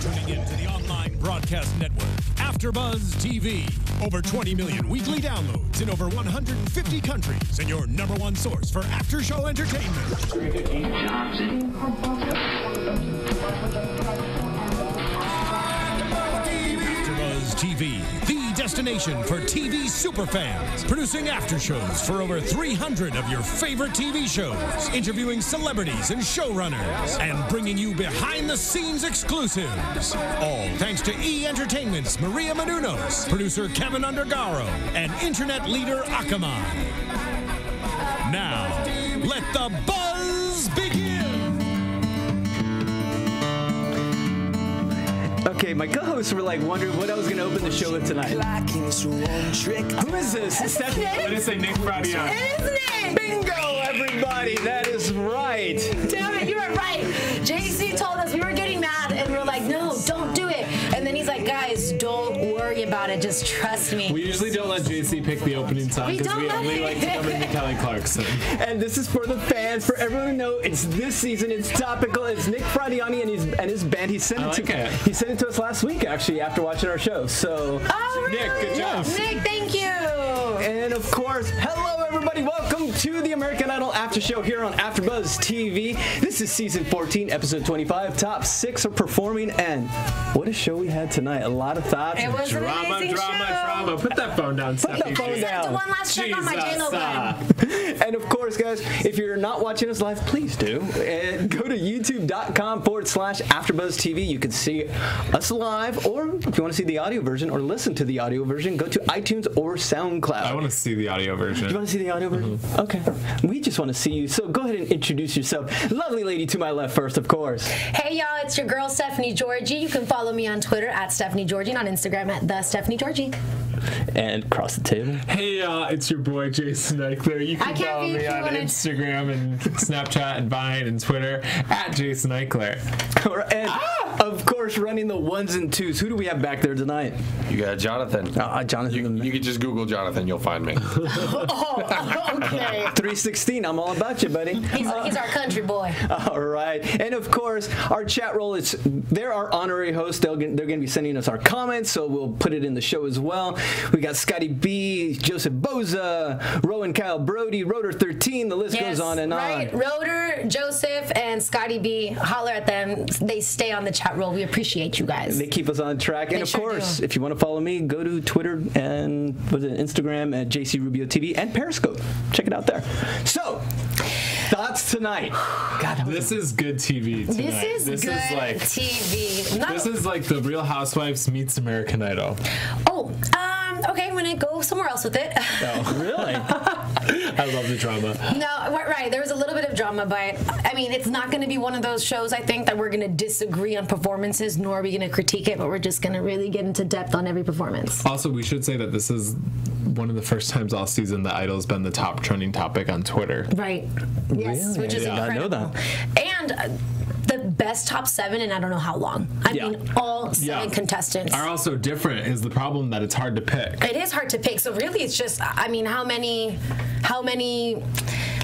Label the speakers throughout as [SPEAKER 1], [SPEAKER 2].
[SPEAKER 1] tuning in to the online broadcast network, AFTERBUZZ TV. Over 20 million weekly downloads in over 150 countries, and your #1 source for after-show entertainment. AFTERBUZZ TV, the destination for TV superfans, producing after-shows for over 300 of your favorite TV shows, interviewing celebrities and showrunners, and bringing you behind-the-scenes exclusives. All thanks to E! Entertainment's Maria Menounos, producer Kevin Undergaro, and internet leader Akamai. Now, let the buzz begin!
[SPEAKER 2] Okay, my co-hosts were like wondering what I was going to open the show with tonight. Who is this? Stephanie.
[SPEAKER 3] I'm going to say Nick Fradiani.
[SPEAKER 4] It is Nick!
[SPEAKER 2] Bingo, everybody. That is right.
[SPEAKER 4] Damn it, you were right. JC told us we were getting mad, and we were like, no, don't do it. And then he's like, guys, don't worry about it. Just trust me.
[SPEAKER 3] We usually don't let JC pick the opening song because we only like to come into Kelly Clarkson.
[SPEAKER 2] And this is for the fans, for everyone to know. It's this season. It's topical. It's Nick Fradiani and his band. He sent it to us last week, actually, after watching our show. So,
[SPEAKER 4] oh, really?
[SPEAKER 3] Nick, good job.
[SPEAKER 4] Nick, thank you.
[SPEAKER 2] And of course, hello everybody. Welcome to the American Idol After Show here on AFTERBUZZ TV. This is Season 14, Episode 25. Top 6 are performing, and what a show we had tonight. A lot of thoughts.
[SPEAKER 4] It was
[SPEAKER 3] drama. Put that phone down,
[SPEAKER 2] Put that phone down.
[SPEAKER 4] One last check on my J-Lo bun.
[SPEAKER 2] And of course, guys, if you're not watching us live, please do. And go to youtube.com/AfterBuzzTV. You can see us live, or if you want to see the audio version or listen to the audio version, go to iTunes or SoundCloud.
[SPEAKER 3] I want to see the audio version.
[SPEAKER 2] You want to see the audio version? Okay. We just want to see you. So go ahead and introduce yourself. Lovely lady to my left first, of course.
[SPEAKER 4] Hey, y'all. It's your girl, Stephanie Giorgi. You can follow me on Twitter at Stephanie Giorgi and on Instagram at @TheStephanieGiorgi.
[SPEAKER 2] And across the table.
[SPEAKER 3] Hey, it's your boy Jason Ikeler. You can follow me on Instagram and Snapchat and Vine and Twitter at Jason Ikeler.
[SPEAKER 2] And of course, running the ones and twos. Who do we have back there tonight?
[SPEAKER 5] You got Jonathan.
[SPEAKER 2] Jonathan.
[SPEAKER 5] You can just Google Jonathan. You'll find me.
[SPEAKER 4] Oh, okay.
[SPEAKER 2] 316. I'm all about you, buddy.
[SPEAKER 4] He's our country boy.
[SPEAKER 2] All right. And of course, our chat roll is they're our honorary hosts. They're going to be sending us our comments, so we'll put it in the show as well. We got Scotty B, Joseph Boza, Rowan Kyle Brody, Rotor 13. The list goes on and on.
[SPEAKER 4] Rotor, Joseph, and Scotty B. Holler at them. They stay on the chat roll. We appreciate you guys.
[SPEAKER 2] They keep us on track. And of course, if you want to follow me, go to Twitter and Instagram at JC Rubio TV and Periscope. Check it out there. So, thoughts tonight.
[SPEAKER 3] God, this is good TV tonight.
[SPEAKER 4] This is good TV.
[SPEAKER 3] This is like the Real Housewives meets American Idol.
[SPEAKER 4] Oh, okay, I'm gonna go somewhere else with it.
[SPEAKER 2] Oh, really?
[SPEAKER 3] I love the drama.
[SPEAKER 4] No, right. There was a little bit of drama, but I mean, it's not going to be one of those shows, I think, that we're going to disagree on performances, nor are we going to critique it, but we're just going to really get into depth on every performance.
[SPEAKER 3] Also, we should say that this is one of the first times all season that Idol's been the top trending topic on Twitter.
[SPEAKER 4] Right. Yes,
[SPEAKER 2] really?
[SPEAKER 4] which is incredible.
[SPEAKER 2] I know that.
[SPEAKER 4] And the best top 7 in I don't know how long. I mean, all 7 contestants
[SPEAKER 3] are also different. Is the problem that it's hard to pick?
[SPEAKER 4] It is hard to pick. So really, it's just, I mean, how many,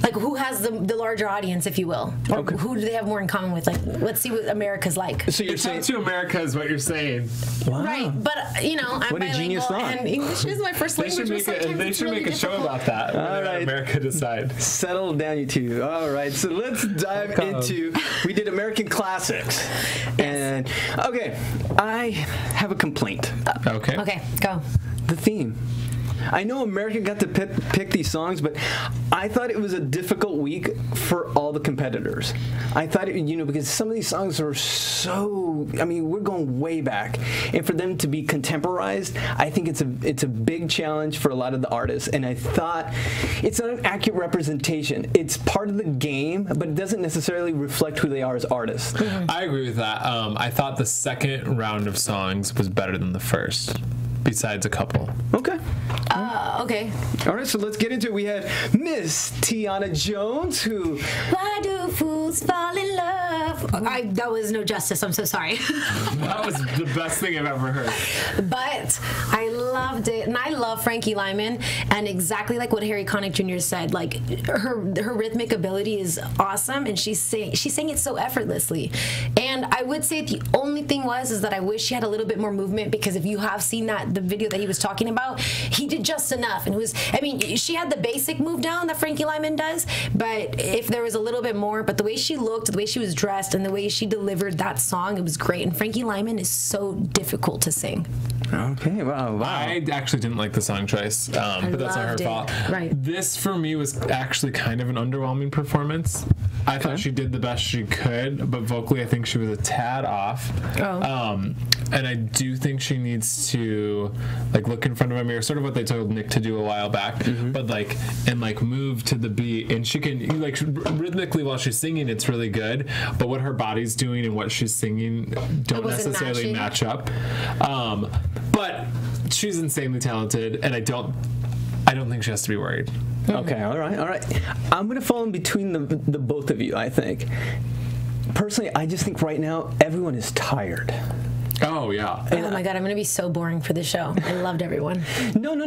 [SPEAKER 4] like, who has the larger audience, if you will? Or who do they have more in common with? Like, let's see what America's like.
[SPEAKER 3] So you're saying to America is what you're saying.
[SPEAKER 2] Wow.
[SPEAKER 4] Right, but I'm bilingual, and English is my first language.
[SPEAKER 3] They should make a show about that.
[SPEAKER 2] All right.
[SPEAKER 3] America decide.
[SPEAKER 2] Settle down, you two. All right, so let's dive into. We did American classics, and okay, I have a complaint.
[SPEAKER 4] Okay, go.
[SPEAKER 2] The theme. I know America got to pick these songs, but I thought it was a difficult week for all the competitors. I thought, because some of these songs are so, I mean, we're going way back. And for them to be contemporized, I think it's a big challenge for a lot of the artists. And I thought it's not an accurate representation. It's part of the game, but it doesn't necessarily reflect who they are as artists.
[SPEAKER 4] Mm-hmm.
[SPEAKER 3] I agree with that. I thought the second round of songs was better than the first, besides a couple.
[SPEAKER 2] Okay.
[SPEAKER 4] Okay.
[SPEAKER 2] All right, so let's get into it. We had Miss Tiana Jones, who...
[SPEAKER 4] Why do two fools fall in love. That was no justice. I'm so sorry.
[SPEAKER 3] That was the best thing I've ever heard.
[SPEAKER 4] But I loved it, and I love Frankie Lyman, and exactly like what Harry Connick Jr. said, like her rhythmic ability is awesome, and she sang it so effortlessly. And I would say the only thing is that I wish she had a little bit more movement, because if you have seen the video that he was talking about, he did just enough, and it was, I mean, she had the basic move down that Frankie Lyman does, but if there was a little bit more, but the way she looked, the way she was dressed, and the way she delivered that song, it was great. And Frankie Lyman is so difficult to sing.
[SPEAKER 2] Okay, wow.
[SPEAKER 3] I actually didn't like the song choice, but that's not her fault.
[SPEAKER 4] Right.
[SPEAKER 3] This, for me, was actually kind of an underwhelming performance. I thought she did the best she could, but vocally I think she was a tad off. And I do think she needs to look in front of a mirror, sort of what they told Nick to do a while back, but move to the beat. And she can rhythmically while she's singing, it's really good. But what her body's doing and what she's singing don't necessarily match up. But she's insanely talented, and I don't think she has to be worried.
[SPEAKER 2] Okay, all right. I'm gonna fall in between the both of you. I think personally, I just think right now everyone is tired.
[SPEAKER 3] Oh yeah.
[SPEAKER 4] Oh my god, I'm gonna be so boring for the show. I loved everyone.
[SPEAKER 2] No.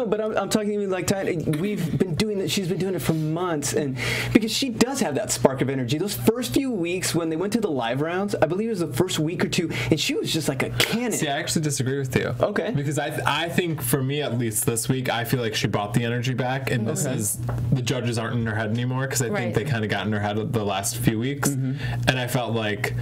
[SPEAKER 2] But I'm talking even like we've been doing it. She's been doing it for months, and because she does have that spark of energy. Those first few weeks when they went to the live rounds, I believe it was the first week or two, and she was just like a cannon.
[SPEAKER 3] See, I actually disagree with you.
[SPEAKER 2] Okay.
[SPEAKER 3] Because I think for me at least this week, I feel like she brought the energy back, and this is the judges aren't in her head anymore, because I think they kind of got in her head the last few weeks, and I felt like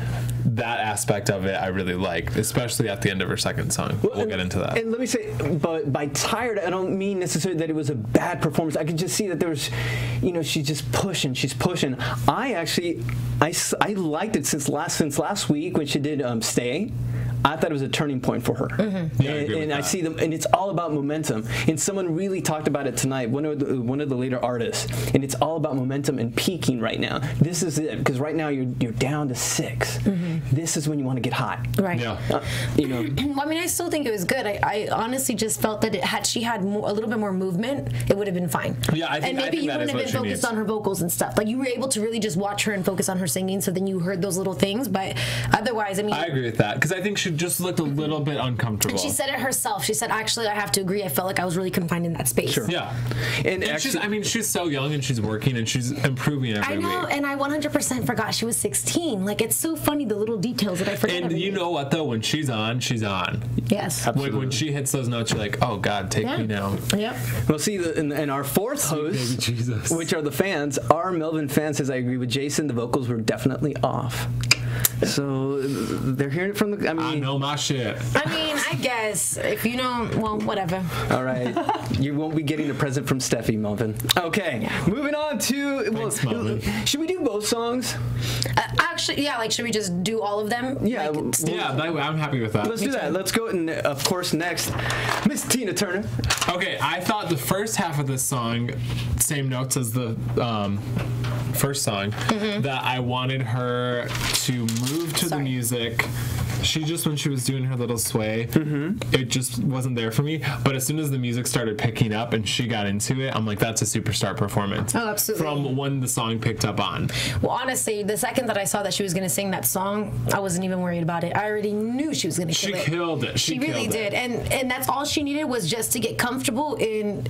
[SPEAKER 3] that aspect of it I really liked, especially at the end of her second song. We'll get into that.
[SPEAKER 2] And let me say, but by tired, I don't mean necessarily that it was a bad performance. I could just see that there was, she's just pushing. She's pushing. I liked it since last week when she did Stay. I thought it was a turning point for her.
[SPEAKER 3] Yeah, and
[SPEAKER 2] I see them, and it's all about momentum. And someone really talked about it tonight. One of the later artists, and it's all about momentum and peaking right now. This is it, because right now you're down to 6. This is when you want to get hot.
[SPEAKER 4] Right.
[SPEAKER 3] Yeah.
[SPEAKER 4] Well, I mean, I still think it was good. I honestly just felt that had she had a little bit more movement, it would have been fine.
[SPEAKER 3] Yeah, I think
[SPEAKER 4] and maybe you wouldn't have been focused on her vocals and stuff. Like you were able to really just watch her and focus on her singing, so then you heard those little things. But otherwise, I mean,
[SPEAKER 3] I agree with that, because I think she just looked a little bit uncomfortable.
[SPEAKER 4] And she said it herself. She said, actually, I have to agree. I felt like I was really confined in that space.
[SPEAKER 2] Sure.
[SPEAKER 3] Yeah.
[SPEAKER 2] And
[SPEAKER 3] actually, she's so young, and she's working, and she's improving every week.
[SPEAKER 4] I know, and I 100% forgot she was 16. Like, it's so funny, the little details that I forget.
[SPEAKER 3] And you know what, though? When she's on, she's on.
[SPEAKER 4] Yes.
[SPEAKER 3] When she hits those notes, you're like, oh, God, take me now.
[SPEAKER 4] Yep.
[SPEAKER 2] Well, see, in our fourth host,
[SPEAKER 3] Jesus.
[SPEAKER 2] which are the fans, our Melvin fan says, I agree with Jason, the vocals were definitely off. So they're hearing it from the.
[SPEAKER 3] I know my shit.
[SPEAKER 4] I mean, I guess if you don't, well, whatever.
[SPEAKER 2] All right, you won't be getting a present from Steffi, Melvin. Okay, moving on to.
[SPEAKER 3] Thanks, Melvin.
[SPEAKER 2] Should we do both songs?
[SPEAKER 4] Actually, yeah. Like, should we just do all of them?
[SPEAKER 2] Yeah,
[SPEAKER 3] I'm happy with that.
[SPEAKER 2] Let's do that. Let's go. And of course, next, Miss Tina Turner.
[SPEAKER 3] Okay, I thought the first half of this song, same notes as the first song, that I wanted her to move to the music. She just, when she was doing her little sway, it just wasn't there for me. But as soon as the music started picking up and she got into it, I'm like, that's a superstar performance.
[SPEAKER 4] Oh, absolutely.
[SPEAKER 3] From when the song picked up on.
[SPEAKER 4] Well, honestly, the second that I saw that she was going to sing that song, I wasn't even worried about it. I already knew she was going to kill it.
[SPEAKER 3] She killed it.
[SPEAKER 4] She really did. And that's all she needed, was just to get comfortable in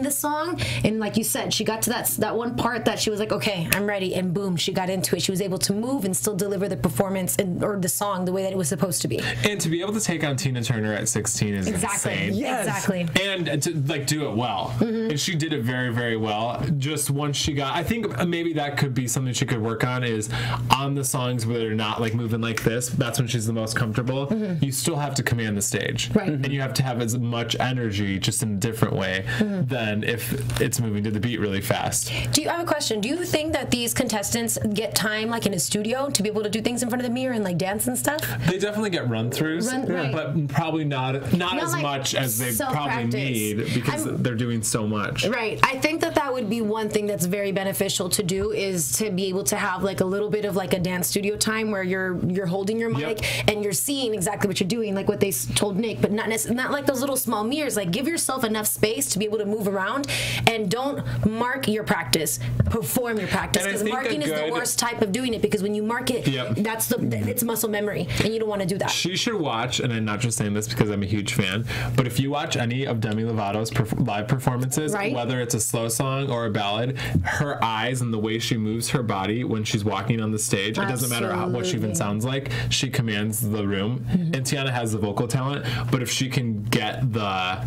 [SPEAKER 4] the song. And like you said, she got to that one part that she was like, okay, I'm ready. And boom, she got into it. She was able to move and still deliver the performance or the song the way that it was supposed to be.
[SPEAKER 3] And to be able to take on Tina Turner at 16 is insane.
[SPEAKER 2] Yes.
[SPEAKER 4] Exactly.
[SPEAKER 3] And to do it well. And she did it very, very well. Just once she got, I think maybe that could be something she could work on, is on the songs where they're not moving like this, that's when she's the most comfortable. You still have to command the stage.
[SPEAKER 4] Right.
[SPEAKER 3] And you have to have as much energy, just in a different way, than if it's moving to the beat really fast.
[SPEAKER 4] I have a question. Do you think that these contestants get time in a studio to be able to do things in front of the mirror and dance and stuff?
[SPEAKER 3] They They definitely get run-throughs, but probably not as
[SPEAKER 4] like
[SPEAKER 3] much as they probably need because they're doing so much.
[SPEAKER 4] Right. I think that would be one thing that's very beneficial to do, is to be able to have like a little bit of like a dance studio time where you're holding your mic and you're seeing exactly what you're doing, like what they told Nick, but not like those little small mirrors. Like, give yourself enough space to be able to move around, and don't mark your practice, perform your practice, because marking is the worst type of doing it, because when you mark it, it's muscle memory, and you don't want to do that.
[SPEAKER 3] She should watch, and I'm not just saying this because I'm a huge fan, but if you watch any of Demi Lovato's live performances, whether it's a slow song or a ballad, her eyes and the way she moves her body when she's walking on the stage, it doesn't matter what she even sounds like, she commands the room. And Tiana has the vocal talent, but if she can get the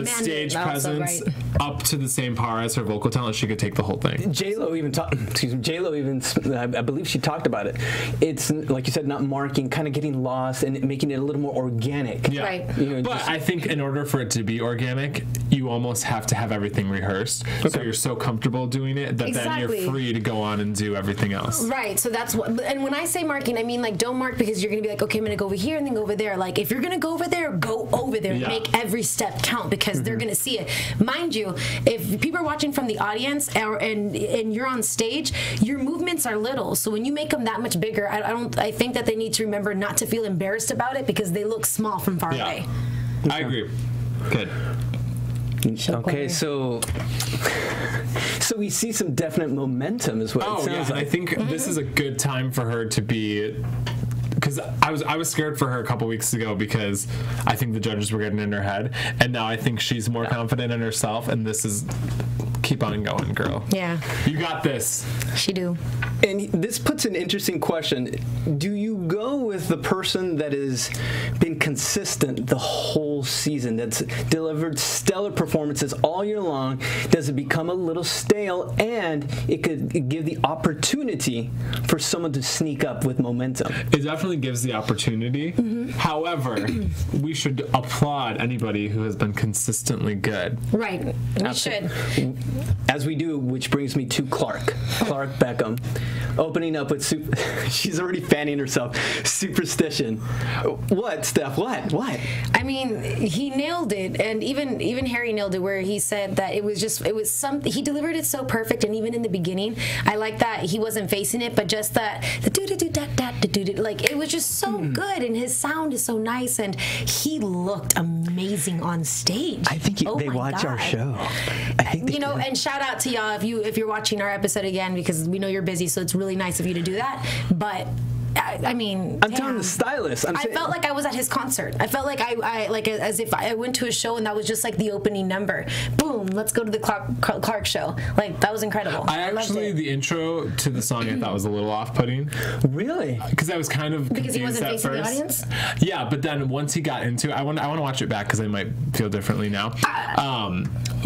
[SPEAKER 3] stage presence up to the same par as her vocal talent, she could take the whole thing.
[SPEAKER 2] J-Lo even I believe she talked about it. It's like you said, not marking, kind of getting lost and making it a little more organic.
[SPEAKER 3] Yeah. Right. You know, but I think in order for it to be organic, you almost have to have everything rehearsed. So you're so comfortable doing it that then you're free to go on and do everything else.
[SPEAKER 4] Right. So that's what, and when I say marking, I mean like don't mark because you're going to be like, okay, I'm going to go over here and then go over there. Like if you're going to go over there, go over there and make every step count, because they're going to see it. Mind you, if people are watching from the audience and you're on stage, your movements are little. So when you make them that much bigger, I think that they need to remember not to feel embarrassed about it because they look small from far away.
[SPEAKER 3] I agree. Good.
[SPEAKER 2] Okay, so we see some definite momentum is what it sounds like.
[SPEAKER 3] I think this is a good time for her to be, because I was scared for her a couple weeks ago because I think the judges were getting in her head, and now I think she's more confident in herself, and this is keep on going, girl.
[SPEAKER 4] Yeah.
[SPEAKER 3] You got this.
[SPEAKER 4] She do.
[SPEAKER 2] And this puts an interesting question. Do you go with the person that has been consistent the whole season, that's delivered stellar performances all year long? Does it become a little stale, and it could give the opportunity for someone to sneak up with momentum?
[SPEAKER 3] It definitely gives the opportunity. However, we should applaud anybody who has been consistently good.
[SPEAKER 4] Right. We should.
[SPEAKER 2] As we do, which brings me to Clark Beckham, opening up with she's already fanning herself. Superstition. What, Steph? What?
[SPEAKER 4] I mean, he nailed it, and even Harry nailed it, where he said that it was something. He delivered it so perfect, and even in the beginning, I like that he wasn't facing it, but just that the do do do da da do do, like it was just so good, and his sound is so nice, and he looked amazing on stage.
[SPEAKER 2] I think they watch our show. I think they do.
[SPEAKER 4] And shout out to y'all if you're watching our episode again, because we know you're busy, so it's really nice of you to do that. But I mean,
[SPEAKER 2] I'm telling the stylist.
[SPEAKER 4] I felt like I was at his concert. I felt like I like as if I went to a show and that was just like the opening number. Boom, let's go to the Clark show. Like that was incredible.
[SPEAKER 3] I actually the intro to the song I thought was a little off-putting.
[SPEAKER 2] Really?
[SPEAKER 3] Because I was kind of
[SPEAKER 4] because he wasn't facing the audience.
[SPEAKER 3] Yeah, but then once he got into it, I want to watch it back because I might feel differently now.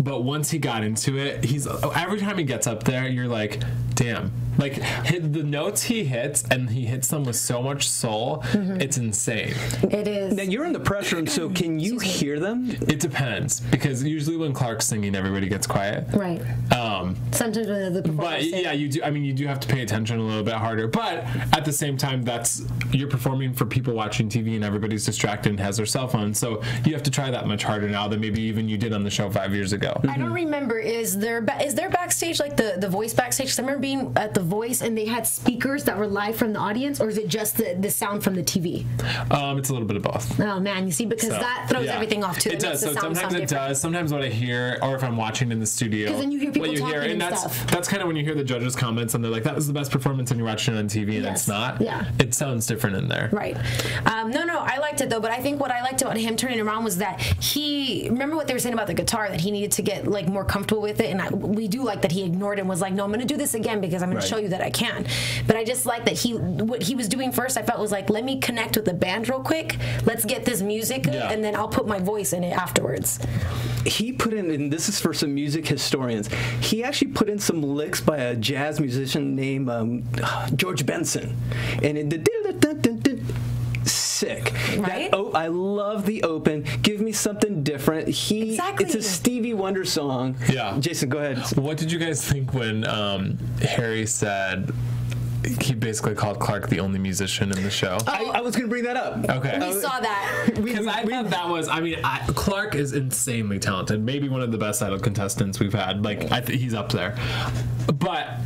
[SPEAKER 3] But once he got into it, every time he gets up there, you're like, damn. Like the notes he hits, and he hits them with so much soul, it's insane.
[SPEAKER 4] It is.
[SPEAKER 2] Now you're in the press room, so can you hear them?
[SPEAKER 3] It depends, because usually when Clark's singing, everybody gets quiet.
[SPEAKER 4] Right. Sometimes when the
[SPEAKER 3] but yeah, you do. I mean, you do have to pay attention a little bit harder. But at the same time, you're performing for people watching TV, and everybody's distracted and has their cell phone. So you have to try that much harder now than maybe even you did on the show 5 years ago.
[SPEAKER 4] I don't remember. Is there backstage, like the voice backstage? Because I remember being at the Voice and they had speakers that were live from the audience, or is it just the sound from the TV?
[SPEAKER 3] It's a little bit of both.
[SPEAKER 4] Oh man, you see, because that throws everything off too.
[SPEAKER 3] It does. So sometimes it does. Sometimes what I hear, or if I'm watching in the studio,
[SPEAKER 4] because then you hear people talking
[SPEAKER 3] and
[SPEAKER 4] stuff.
[SPEAKER 3] That's kind of when you hear the judges' comments and they're like, "That was the best performance," and you're watching it on TV, and it's not.
[SPEAKER 4] Yeah,
[SPEAKER 3] it sounds different in there.
[SPEAKER 4] Right. No, I liked it though. But I think what I liked about him turning around was that remember what they were saying about the guitar, that he needed to get like more comfortable with it, and we do like that he ignored it and was like, "No, I'm going to do this again because I'm going to show you that I can." But I just like that what he was doing first, I felt was like, let me connect with the band real quick. Let's get this music, and then I'll put my voice in it afterwards.
[SPEAKER 2] He put in, and this is for some music historians, he actually put in some licks by a jazz musician named George Benson. And sick.
[SPEAKER 4] Right?
[SPEAKER 2] I love the open. Give me something different.
[SPEAKER 4] Exactly.
[SPEAKER 2] It's a Stevie Wonder song.
[SPEAKER 3] Yeah.
[SPEAKER 2] Jason, go ahead.
[SPEAKER 3] What did you guys think when Harry said, he basically called Clark the only musician in the show.
[SPEAKER 2] I was going to bring that up.
[SPEAKER 3] Okay.
[SPEAKER 4] We saw that.
[SPEAKER 3] Because I thought that was, Clark is insanely talented. Maybe one of the best Idol contestants we've had. Like, he's up there. But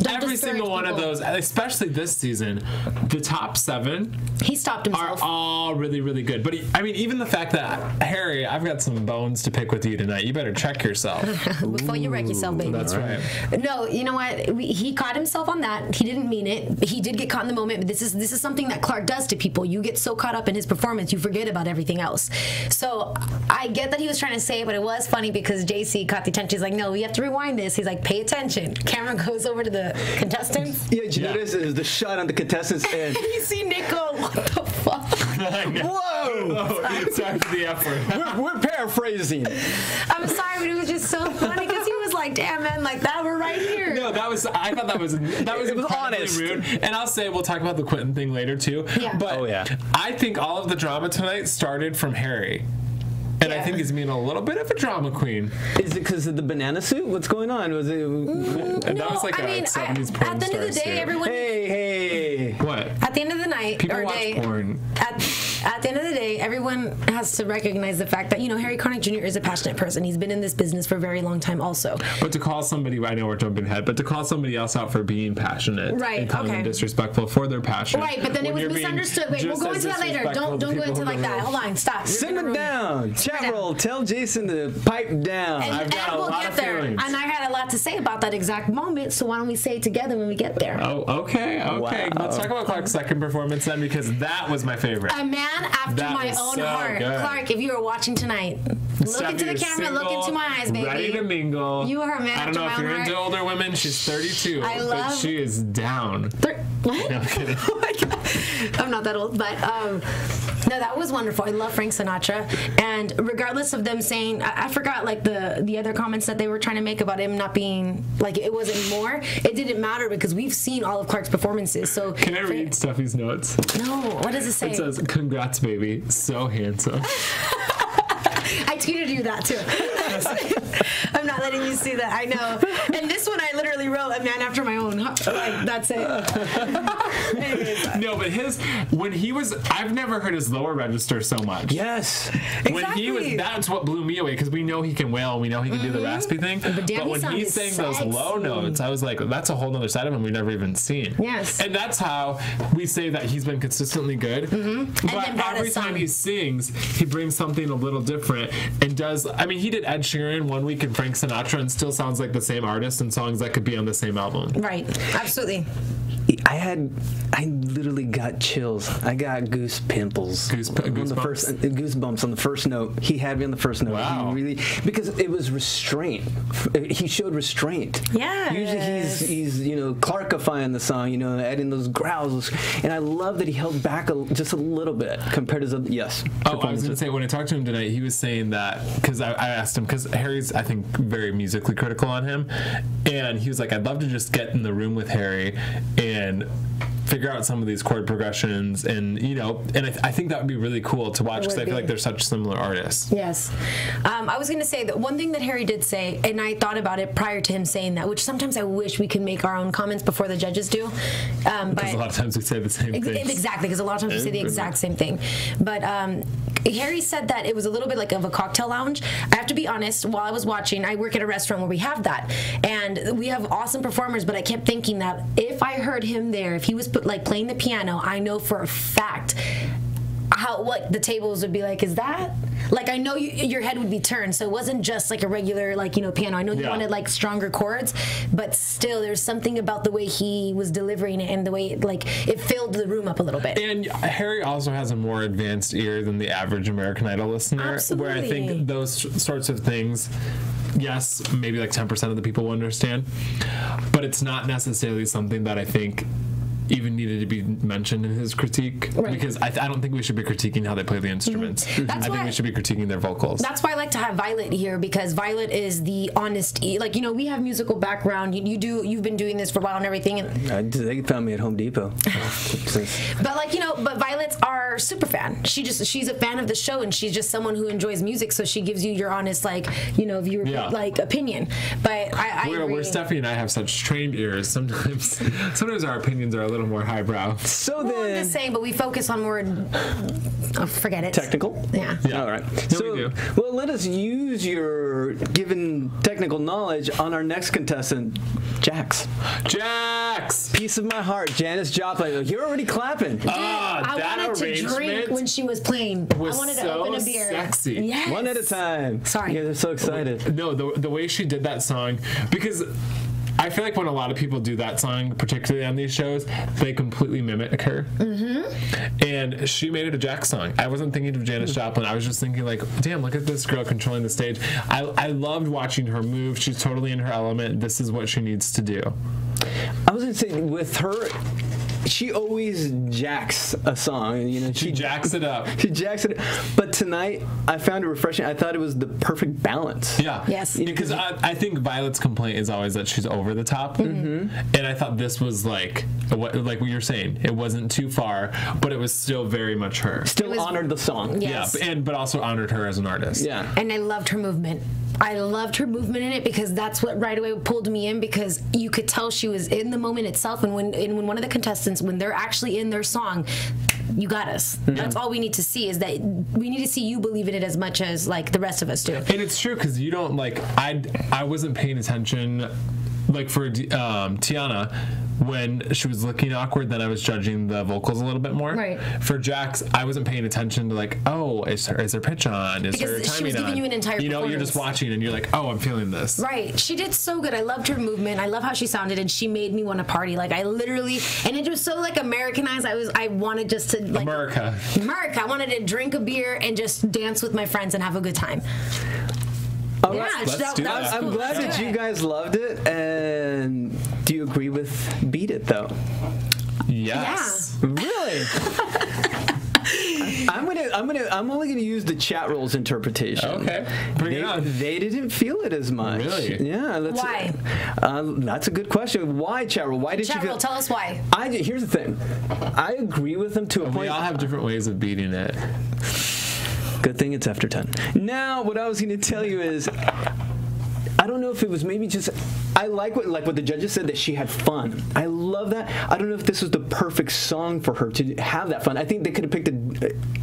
[SPEAKER 3] every single one of those, especially this season, the top 7
[SPEAKER 4] he stopped himself.
[SPEAKER 3] are all really, really good. But even the fact that, Harry, I've got some bones to pick with you tonight. You better check yourself.
[SPEAKER 4] Before you wreck yourself, baby.
[SPEAKER 3] That's right.
[SPEAKER 4] No, you know what? He caught himself on that. He didn't mean it. He did get caught in the moment. But this is something that Clark does to people. You get so caught up in his performance, you forget about everything else. So I get that he was trying to say it, but it was funny because JC caught the attention. He's like, no, we have to rewind this. He's like, pay attention. Camera goes over to the contestants.
[SPEAKER 2] Yeah, did you notice it was the shot on the contestants and
[SPEAKER 4] you see Nick go, what the fuck?
[SPEAKER 2] Whoa!
[SPEAKER 3] Sorry for the effort.
[SPEAKER 2] We're paraphrasing.
[SPEAKER 4] I'm sorry, but it was just so funny because he was like, damn, man, like that, we're right here.
[SPEAKER 3] No, I thought that was incredibly
[SPEAKER 2] honest.
[SPEAKER 3] rude. And I'll say we'll talk about the Quentin thing later too.
[SPEAKER 4] Yeah.
[SPEAKER 3] But I think all of the drama tonight started from Harry. And I think he's being a little bit of a drama queen.
[SPEAKER 2] Is it because of the banana suit? What's going on? Was it?
[SPEAKER 3] That was like a 70s porn
[SPEAKER 4] at the end of the day, everyone.
[SPEAKER 2] Hey.
[SPEAKER 3] What?
[SPEAKER 4] At the end of the night,
[SPEAKER 3] People
[SPEAKER 4] or
[SPEAKER 3] watch
[SPEAKER 4] day,
[SPEAKER 3] porn.
[SPEAKER 4] At the end of the day, everyone has to recognize the fact that, Harry Connick Jr. is a passionate person. He's been in this business for a very long time also.
[SPEAKER 3] But to call somebody, I know we're jumping ahead, but to call somebody else out for being passionate and calling them disrespectful for their passion.
[SPEAKER 4] Right, but then it was misunderstood. Wait, we'll go into that later. Don't go into like that. Hold on, stop.
[SPEAKER 2] Simmer down. Chat roll. Tell Jason to pipe down.
[SPEAKER 3] I've got a lot of feelings.
[SPEAKER 4] And I had a lot to say about that exact moment, so why don't we say it together when we get there?
[SPEAKER 3] Oh, okay.
[SPEAKER 2] Wow.
[SPEAKER 3] Let's talk about Clark's second performance then, because that was my favorite.
[SPEAKER 4] A man after my own heart.
[SPEAKER 3] Good.
[SPEAKER 4] Clark, if you are watching tonight, look into the camera, look into my eyes, baby.
[SPEAKER 3] Ready to mingle.
[SPEAKER 4] You are a man
[SPEAKER 3] I don't know if you're into older women. She's 32, but she is down.
[SPEAKER 4] What?
[SPEAKER 3] No, I'm kidding.
[SPEAKER 4] Oh my God. I'm not that old, but no, that was wonderful. I love Frank Sinatra, and regardless of them saying, I forgot like the other comments that they were trying to make about him not being like it wasn't more. It didn't matter because we've seen all of Clark's performances. So
[SPEAKER 3] can I read Steffi's notes?
[SPEAKER 4] No. What does it say?
[SPEAKER 3] It says, "Congrats, baby. So handsome."
[SPEAKER 4] I tweeted you that too. I'm not letting you see that. I know. And this one I literally wrote, a man after my own heart. Like, that's it.
[SPEAKER 3] No, but when he was, I've never heard his lower register so much.
[SPEAKER 2] Yes.
[SPEAKER 3] When he was, that's what blew me away, because we know he can wail and we know he can do the raspy thing. But when he sang those low notes, I was like, that's a whole other side of him we've never even seen.
[SPEAKER 4] Yes.
[SPEAKER 3] And that's how we say that he's been consistently good. But every time he sings, he brings something a little different and does, he did Ed Sheeran one week and Frank Sinatra and still sounds like the same artist and songs that could be on the same album.
[SPEAKER 4] Right. Absolutely.
[SPEAKER 2] I literally got chills. I got goose pimples. Goosebumps on the first note. He had me on the first note.
[SPEAKER 3] Wow.
[SPEAKER 2] He really, because it was restraint. He showed restraint.
[SPEAKER 4] Yeah.
[SPEAKER 2] Usually he's Clarkifying the song, adding those growls. And I love that he held back just a little bit compared to the
[SPEAKER 3] I was going to say, when I talked to him tonight, he was saying that, because I asked him, because Harry's, I think, very musically critical on him, and he was like, I'd love to just get in the room with Harry and figure out some of these chord progressions, and I think that would be really cool to watch, because I feel like they're such similar artists.
[SPEAKER 4] Yes. I was going to say that one thing that Harry did say, and I thought about it prior to him saying that, which sometimes I wish we could make our own comments before the judges do.
[SPEAKER 3] Because a lot of times we say the same thing.
[SPEAKER 4] Exactly, because a lot of times we say the exact same thing. But Harry said that it was a little bit like of a cocktail lounge. I have to be honest, while I was watching, I work at a restaurant where we have that. And we have awesome performers, but I kept thinking that if I heard him there, if he was playing the piano, I know for a fact what the tables would be like. Is that I know your head would be turned, so it wasn't just like a regular piano. I know you wanted stronger chords, but still there's something about the way he was delivering it and the way it filled the room up a little bit.
[SPEAKER 3] And Harry also has a more advanced ear than the average American Idol listener.
[SPEAKER 4] Absolutely.
[SPEAKER 3] Where I think those sorts of things, yes, maybe 10% of the people will understand, but it's not necessarily something that I think even needed to be mentioned in his critique, because I don't think we should be critiquing how they play the instruments. I think we should be critiquing their vocals.
[SPEAKER 4] That's why I like to have Violet here, because Violet is the honest. We have musical background. You've been doing this for a while and everything. And
[SPEAKER 2] they found me at Home Depot.
[SPEAKER 4] but but Violets are a super fan. She's a fan of the show, and she's just someone who enjoys music, so she gives you your honest, like, you know, viewer like opinion. But I agree.
[SPEAKER 3] Where Stephanie and I have such trained ears, sometimes our opinions are a little more highbrow.
[SPEAKER 2] So
[SPEAKER 4] well,
[SPEAKER 2] then,
[SPEAKER 4] I'm just saying, but we focus on more. Oh, forget it.
[SPEAKER 2] Technical?
[SPEAKER 4] Yeah.
[SPEAKER 2] All right.
[SPEAKER 3] No,
[SPEAKER 2] So,
[SPEAKER 3] we do.
[SPEAKER 2] well, let us use your given technical knowledge on our next contestant, Jax.
[SPEAKER 3] Jax!
[SPEAKER 2] Piece of my heart, Janis Joplin. You're already clapping.
[SPEAKER 4] I wanted to drink when she was playing. I wanted to open a beer.
[SPEAKER 3] Sexy.
[SPEAKER 4] Yes.
[SPEAKER 2] One at a time.
[SPEAKER 4] Sorry.
[SPEAKER 2] Yeah, they're so excited.
[SPEAKER 3] No, the way she did that song, because I feel like when a lot of people do that song, particularly on these shows, they completely mimic her. And she made it a Jax song. I wasn't thinking of Janis Joplin. I was just thinking, like, damn, look at this girl controlling the stage. I loved watching her move. She's totally in her element. This is what she needs to do.
[SPEAKER 2] I was going to say, with her, she always jacks a song. You know,
[SPEAKER 3] She jacks it up.
[SPEAKER 2] She jacks it. But tonight, I found it refreshing. I thought it was the perfect balance.
[SPEAKER 3] Yeah.
[SPEAKER 4] Yes.
[SPEAKER 3] Because I think Violet's complaint is always that she's over the top. And I thought this was like what you're saying. It wasn't too far, but it was still very much her.
[SPEAKER 2] Still honored the song.
[SPEAKER 4] Yes.
[SPEAKER 3] Yeah, but also honored her as an artist.
[SPEAKER 2] Yeah.
[SPEAKER 4] And I loved her movement. I loved her movement in it because that's what right away pulled me in, because you could tell she was in the moment itself. And when one of the contestants, when they're actually in their song, you got us. That's all we need to see, is that we need to see you believe in it as much as like the rest of us do.
[SPEAKER 3] And it's true, because you don't like, I wasn't paying attention, like for Tiana, when she was looking awkward, then I was judging the vocals a little bit more.
[SPEAKER 4] Right.
[SPEAKER 3] For Jax, I wasn't paying attention to like, oh, is her pitch on? Is
[SPEAKER 4] Because
[SPEAKER 3] her timing
[SPEAKER 4] she was giving
[SPEAKER 3] on?
[SPEAKER 4] you an entire
[SPEAKER 3] You're just
[SPEAKER 4] performance.
[SPEAKER 3] watching and you're like, oh, I'm feeling this.
[SPEAKER 4] Right. She did so good. I loved her movement. I love how she sounded, and she made me want to party. Like, I literally, and it was so like Americanized. I wanted just to like
[SPEAKER 3] America.
[SPEAKER 4] I wanted to drink a beer and just dance with my friends and have a good time.
[SPEAKER 2] All
[SPEAKER 4] Yeah,
[SPEAKER 2] right.
[SPEAKER 3] Let's do that.
[SPEAKER 2] I'm glad that you guys loved it. And do you agree with Beat It, though?
[SPEAKER 3] Yes.
[SPEAKER 2] Really? I'm only gonna use the chat roll's interpretation.
[SPEAKER 3] Okay. Bring it on.
[SPEAKER 2] They didn't feel it as much.
[SPEAKER 3] Really?
[SPEAKER 2] Yeah.
[SPEAKER 4] Why?
[SPEAKER 2] That's a good question. Why, chat roll? Why did you
[SPEAKER 4] Chat
[SPEAKER 2] feel?
[SPEAKER 4] roll, tell us why.
[SPEAKER 2] Here's the thing. I agree with them to a
[SPEAKER 3] We
[SPEAKER 2] point.
[SPEAKER 3] all have different ways of beating it.
[SPEAKER 2] Good thing it's after 10. Now, what I was going to tell you is, I don't know if it was maybe just, I like what the judges said, that she had fun. I love that. I don't know if this was the perfect song for her to have that fun. I think they could have picked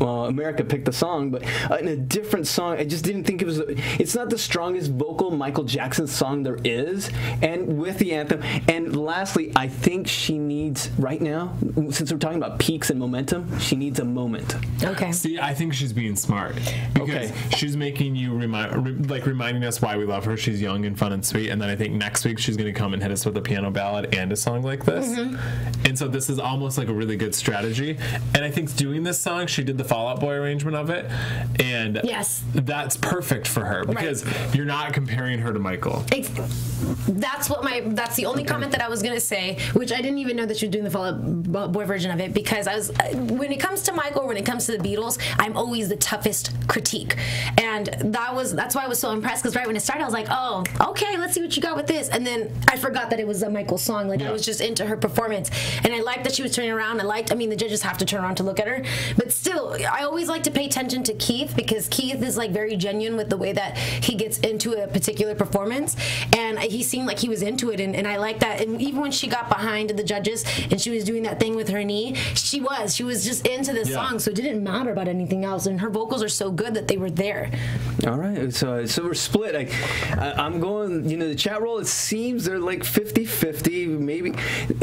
[SPEAKER 2] America picked the song, but in a different song. I just didn't think it was, it's not the strongest vocal Michael Jackson song there is, and with the anthem. And lastly, I think she needs, right now, since we're talking about peaks and momentum, she needs a moment.
[SPEAKER 4] Okay.
[SPEAKER 3] See, I think she's being smart, because she's making you reminding us why we love her. She's young and fun and sweet, and then I think next week she's going to come and hit us with a piano ballad and a song like this. And so this is almost like a really good strategy. And I think doing this song, she did the Fall Out Boy arrangement of it, and
[SPEAKER 4] Yes.
[SPEAKER 3] that's perfect for her, because you're not comparing her to Michael.
[SPEAKER 4] That's the only comment that I was gonna say, which I didn't even know that she was doing the Fall Out Boy version of it, because when it comes to Michael, when it comes to the Beatles, I'm always the toughest critique, and that's why I was so impressed, because right when it started, I was like, oh, okay, let's see what you got with this, and then I forgot that it was a Michael song. Like, I was just into her performance, and I liked that she was turning around. The judges have to turn around to look at her, but still, I always like to pay attention to Keith, because Keith is like very genuine with the way that he gets into a particular performance, and he seemed like he was into it, and I like that. And even when she got behind the judges and she was doing that thing with her knee, she was just into the song, so it didn't matter about anything else, and her vocals are so good that they were there.
[SPEAKER 2] All right, so we're split. I'm going, the chat roll, it seems they're like 50-50. Maybe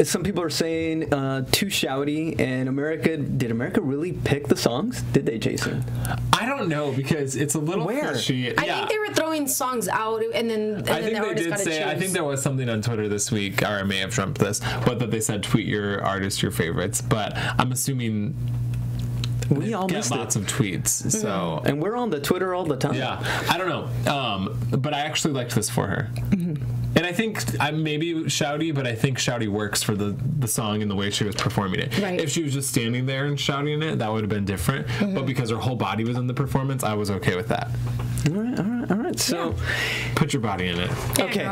[SPEAKER 2] some people are saying too shouty, and did America really pick the songs? Did they, Jason?
[SPEAKER 3] I don't know, because it's a little fishy.
[SPEAKER 4] I think they were throwing songs out, and then
[SPEAKER 3] I think they did say, I think there was something on Twitter this week, or I may have dreamt this, but that they said tweet your artists, your favorites, but I'm assuming
[SPEAKER 2] we all
[SPEAKER 3] get lots of tweets, so
[SPEAKER 2] and we're on the Twitter all the time.
[SPEAKER 3] Yeah, I don't know, but I actually liked this for her. And I think I'm maybe shouty, but I think shouty works for the song and the way she was performing it.
[SPEAKER 4] Right.
[SPEAKER 3] If she was just standing there and shouting it, that would have been different. But because her whole body was in the performance, I was okay with that.
[SPEAKER 2] All right. performance. So
[SPEAKER 3] put your body in it.
[SPEAKER 2] Okay.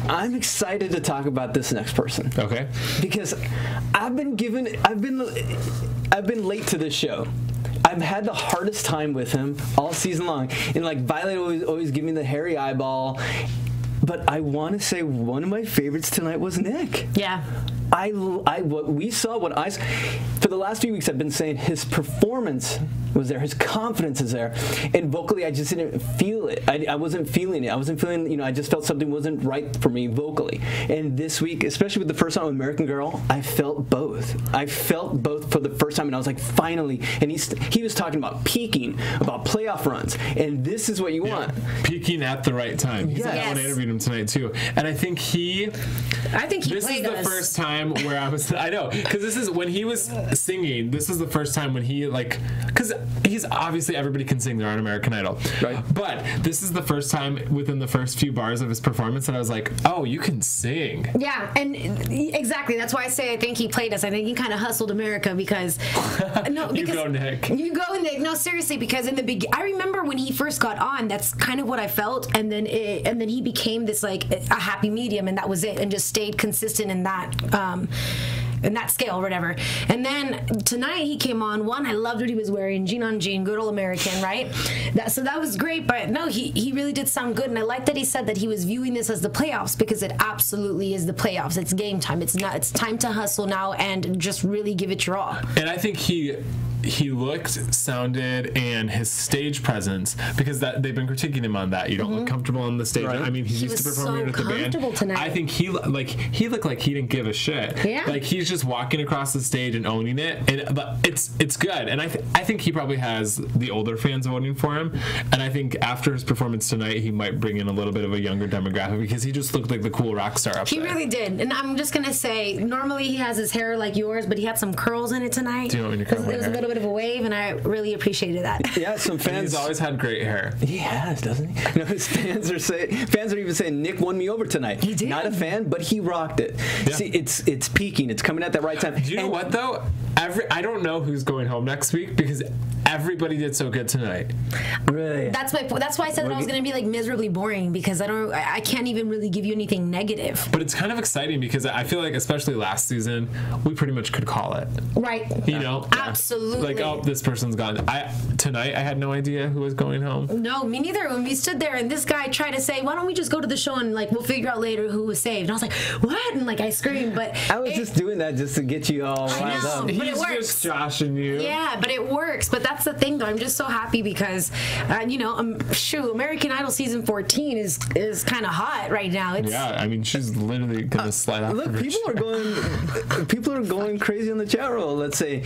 [SPEAKER 2] I'm excited to talk about this next person.
[SPEAKER 3] Okay.
[SPEAKER 2] Because I've been late to this show. I've had the hardest time with him all season long. And like Violet always give me the hairy eyeball. But I want to say one of my favorites tonight was Nick.
[SPEAKER 4] Yeah.
[SPEAKER 2] For the last few weeks, I've been saying his performance was there, his confidence is there, and vocally, I just didn't feel it. I wasn't feeling it. I wasn't feeling, I just felt something wasn't right for me vocally. And this week, especially with the first song, American Girl, I felt both. I felt both for the first time, and I was like, finally. And he was talking about peaking, about playoff runs, and this is what you want.
[SPEAKER 3] Peaking at the right time. He's the one I interviewed him tonight too, and I think he this is the first time where I know, because this is when he was singing, this is the first time when he because he's obviously, everybody can sing, they're on American Idol, right? But this is the first time within the first few bars of his performance that I was like, oh, you can sing.
[SPEAKER 4] Yeah, and exactly, that's why I say I think he played us. I think he kind of hustled America because
[SPEAKER 3] you go, Nick.
[SPEAKER 4] You go, Nick. No, seriously, because in the beginning, I remember when he first got on, that's kind of what I felt, and then he became this like a happy medium, and that was it, and just stayed consistent in that scale or whatever. And then tonight he came on. One, I loved what he was wearing, jean on jean, good old American, right? So that was great. But no, he really did sound good, and I like that he said that he was viewing this as the playoffs, because it absolutely is the playoffs. It's game time. It's time to hustle now and just really give it your all.
[SPEAKER 3] And I think he looked, sounded, and his stage presence, because they've been critiquing him on that. You don't look comfortable on the stage. Right. I mean, he's used to performing with the band.
[SPEAKER 4] Tonight.
[SPEAKER 3] I think he looked like he didn't give a shit.
[SPEAKER 4] Yeah.
[SPEAKER 3] Like he's just walking across the stage and owning it, but it's good. And I think he probably has the older fans voting for him. And I think after his performance tonight, he might bring in a little bit of a younger demographic, because he just looked like the cool rock star up there.
[SPEAKER 4] He really did. And I'm just gonna say, normally he has his hair like yours, but he had some curls in it tonight.
[SPEAKER 3] Do you want me to curl my hair?
[SPEAKER 4] It was a little bit of a wave, and I really appreciated that.
[SPEAKER 2] Yeah, some fans.
[SPEAKER 3] He's always had great hair.
[SPEAKER 2] He has, doesn't he? His fans are even saying Nick won me over tonight.
[SPEAKER 4] He did.
[SPEAKER 2] Not a fan, but he rocked it. Yeah. See, it's peaking. It's coming at that right time.
[SPEAKER 3] Do you know what though? I don't know who's going home next week, because everybody did so good tonight.
[SPEAKER 2] Really?
[SPEAKER 4] That's my point. That's why I said that I was going to be like miserably boring, because I can't even really give you anything negative.
[SPEAKER 3] But it's kind of exciting, because I feel like, especially last season, we pretty much could call it.
[SPEAKER 4] Right.
[SPEAKER 3] You know?
[SPEAKER 4] Absolutely.
[SPEAKER 3] Like, oh, this person's gone. Tonight I had no idea who was going home.
[SPEAKER 4] No, me neither. When we stood there and this guy tried to say, why don't we just go to the show and like we'll figure out later who was saved. And I was like, what? And like I screamed, but
[SPEAKER 2] I was just doing that just to get you all riled up.
[SPEAKER 4] But
[SPEAKER 3] He's
[SPEAKER 4] it works.
[SPEAKER 3] just joshing you.
[SPEAKER 4] Yeah, but it works. But that's the thing, though. I'm just so happy because, American Idol Season 14 is kind of hot right now.
[SPEAKER 3] I mean, she's literally gonna slide off.
[SPEAKER 2] Look, people are going crazy on the chat roll. Let's see.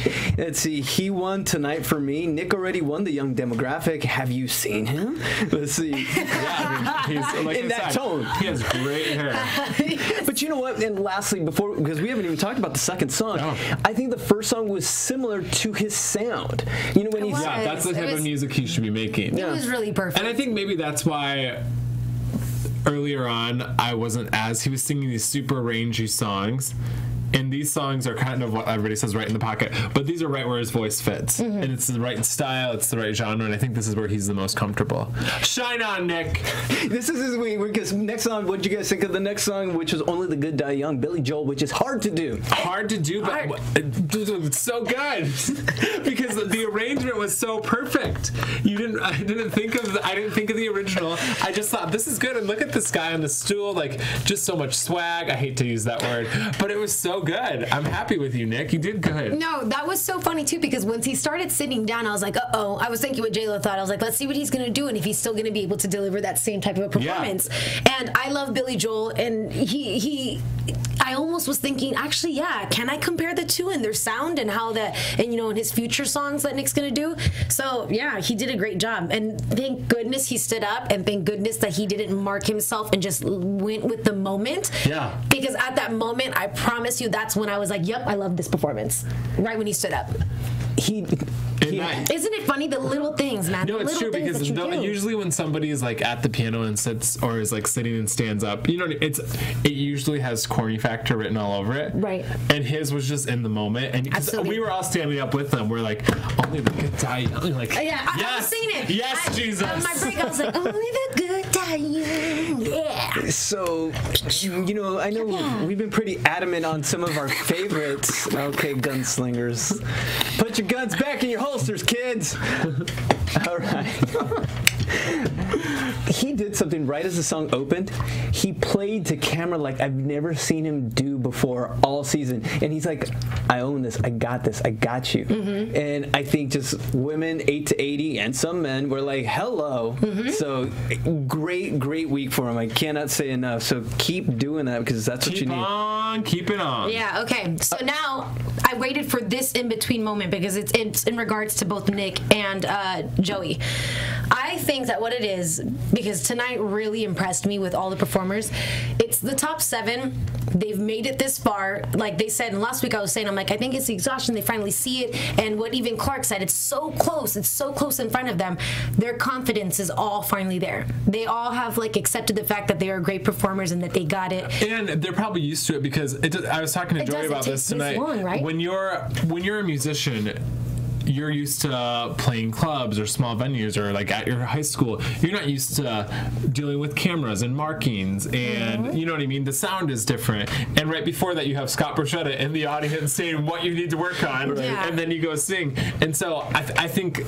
[SPEAKER 2] He won tonight for me. Nick already won the young demographic. Have you seen him? Let's see.
[SPEAKER 3] Yeah, I mean, he's like
[SPEAKER 2] in that tone.
[SPEAKER 3] He has great hair.
[SPEAKER 2] But you know what? And lastly, because we haven't even talked about the second song, I think the first song was similar to his sound. You know, when he's
[SPEAKER 3] that's the type of music he should be making.
[SPEAKER 4] It was really perfect.
[SPEAKER 3] And I think maybe that's why earlier on he was singing these super rangy songs. And these songs are kind of what everybody says right in the pocket, but these are right where his voice fits, and it's the right style, it's the right genre, and I think this is where he's the most comfortable. Shine on, Nick. This is his week, because next song. What did you guys think of the next song, which was Only the Good Die Young, Billy Joel, which is hard to do, but it's so good because the arrangement was so perfect. I didn't think of the original. I just thought this is good, and look at this guy on the stool, like just so much swag. I hate to use that word, but it was so good. I'm happy with you, Nick. You did good.
[SPEAKER 4] No, that was so funny too, because once he started sitting down, I was like, uh-oh. I was thinking what J-Lo thought. I was like, let's see what he's gonna do and if he's still gonna be able to deliver that same type of a performance. Yeah. And I love Billy Joel, and I almost was thinking, actually, can I compare the two and their sound and how and his future songs that Nick's gonna do? So yeah, he did a great job, and thank goodness he stood up, and thank goodness that he didn't mark himself and just went with the moment. Yeah. Because at that moment, I promise you, that's when I was like, yep, I love this performance. Right when he stood up. Isn't it funny, the little things, man?
[SPEAKER 3] No, it's true, because usually when somebody is like at the piano and sits, or is like sitting and stands up, it usually has corny factor written all over it. Right. And his was just in the moment, and we were all standing up with them. We're like, only the good die young. Like,
[SPEAKER 4] I was singing it.
[SPEAKER 3] Yes, Jesus.
[SPEAKER 4] On my break, I was like, only the good Yeah.
[SPEAKER 2] So, you know, I know we've been pretty adamant on some of our favorites. Okay, gunslingers. Put your guns back in your holsters, kids. All right. He did something right as the song opened. He played to camera like I've never seen him do before all season. And he's like, I own this. I got this. I got you. And I think just women 8 to 80 and some men were like, hello. So great week for him. I cannot say enough. So keep doing that because that's what you need.
[SPEAKER 3] Keep on keeping on.
[SPEAKER 4] Yeah, okay. So now I waited for this in-between moment because it's in regards to both Nick and Joey. I think that what it is, because tonight really impressed me with all the performers, it's the top 7. They've made it this far. Like they said, and last week I was saying, I'm like, I think it's the exhaustion. They finally see it. And what even Clark said, it's so close in front of them. Their confidence is all finally there. They all have like accepted the fact that they are great performers and that they got it.
[SPEAKER 3] And they're probably used to it because I was talking to Joey about this tonight.
[SPEAKER 4] Long, right?
[SPEAKER 3] When you're a musician, you're used to playing clubs or small venues or like at your high school. You're not used to dealing with cameras and markings and you know what I mean? The sound is different. And right before that you have Scott Bruschetta in the audience saying what you need to work on and then you go sing. And so I think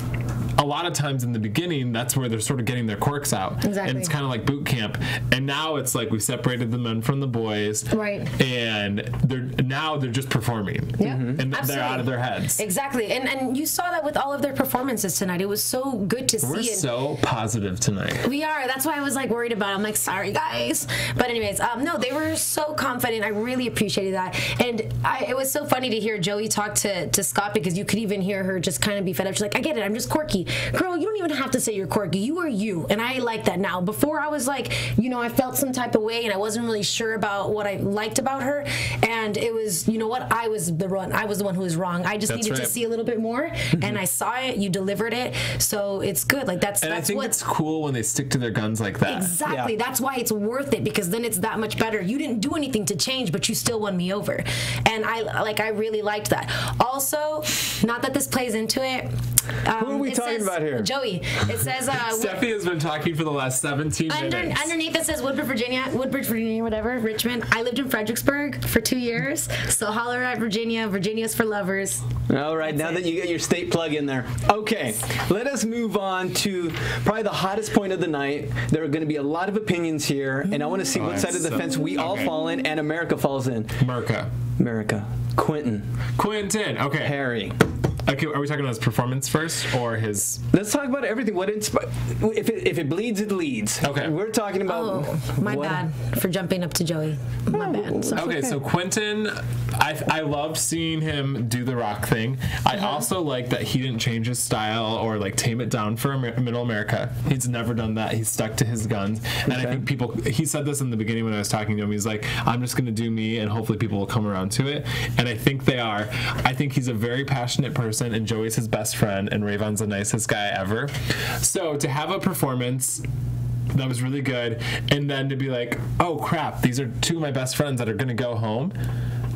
[SPEAKER 3] a lot of times in the beginning, that's where they're sort of getting their quirks out.
[SPEAKER 4] Exactly.
[SPEAKER 3] And it's kind of like boot camp. And now it's like we separated the men from the boys.
[SPEAKER 4] Right.
[SPEAKER 3] And they're just performing.
[SPEAKER 4] Yeah.
[SPEAKER 3] And they're out of their heads.
[SPEAKER 4] Exactly. And you saw that with all of their performances tonight. It was so good to see.
[SPEAKER 3] We're so positive tonight.
[SPEAKER 4] We are. That's why I was like worried about it. I'm like, sorry guys. But anyways, no, they were so confident. I really appreciated that. And it was so funny to hear Joey talk to Scott because you could even hear her just kind of be fed up. She's like, I get it. I'm just quirky. Girl, you don't even have to say you're quirky. You are you. And I like that now. Before I was like, you know, I felt some type of way and I wasn't really sure about what I liked about her. And it was, you know what? I was the one who was wrong. I just needed to see a little bit more. And I saw it. You delivered it. So it's good. Like that's
[SPEAKER 3] I think it's cool when they stick to their guns like that.
[SPEAKER 4] Exactly. Yeah. That's why it's worth it because then it's that much better. You didn't do anything to change, but you still won me over. And I really liked that. Also, not that this plays into it.
[SPEAKER 2] Who are we talking about here?
[SPEAKER 4] Joey. It says
[SPEAKER 3] Steffi has been talking for the last 17 minutes.
[SPEAKER 4] Underneath it says Woodbridge, Virginia, whatever, Richmond. I lived in Fredericksburg for 2 years. So holler at Virginia. Virginia's for lovers.
[SPEAKER 2] All right, now that you get your state plug in there. Okay, let us move on to probably the hottest point of the night. There are going to be a lot of opinions here, and I want to see what side of the fence we all fall in and America falls in. America. Quentin.
[SPEAKER 3] Okay.
[SPEAKER 2] Harry.
[SPEAKER 3] Okay, are we talking about his performance first or his?
[SPEAKER 2] Let's talk about everything. If it bleeds, it leads.
[SPEAKER 3] Okay.
[SPEAKER 2] We're talking about.
[SPEAKER 4] Oh, my bad for jumping up to Joey. My bad. Sorry.
[SPEAKER 3] Okay, so Quentin, I loved seeing him do the rock thing. I also like that he didn't change his style or like tame it down for Middle America. He's never done that. He's stuck to his guns. And I think he said this in the beginning when I was talking to him. He's like, I'm just going to do me and hopefully people will come around to it. And I think they are. I think he's a very passionate person. And Joey's his best friend, and Rayvon's the nicest guy ever. So to have a performance that was really good, and then to be like, oh crap, these are 2 of my best friends that are gonna go home.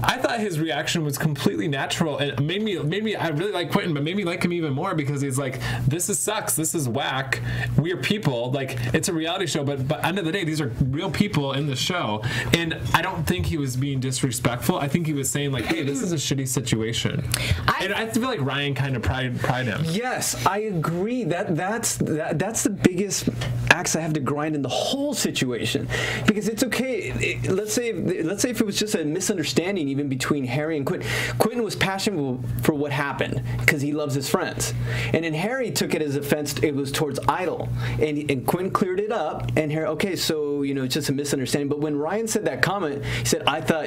[SPEAKER 3] I thought his reaction was completely natural and maybe I really like Quentin, but made me like him even more because he's like, this sucks, this is whack. We're people, like it's a reality show, but end of the day, these are real people in the show. And I don't think he was being disrespectful. I think he was saying like, hey, this is a shitty situation. And I feel like Ryan kind of pried him.
[SPEAKER 2] Yes, I agree. That's the biggest axe I have to grind in the whole situation because it's okay. Let's say if it was just a misunderstanding even between Harry and Quentin. Quentin was passionate for what happened because he loves his friends. And then Harry took it as offense, it was towards Idol. And Quentin cleared it up and Harry, okay, so, you know, it's just a misunderstanding. But when Ryan said that comment, he said, I thought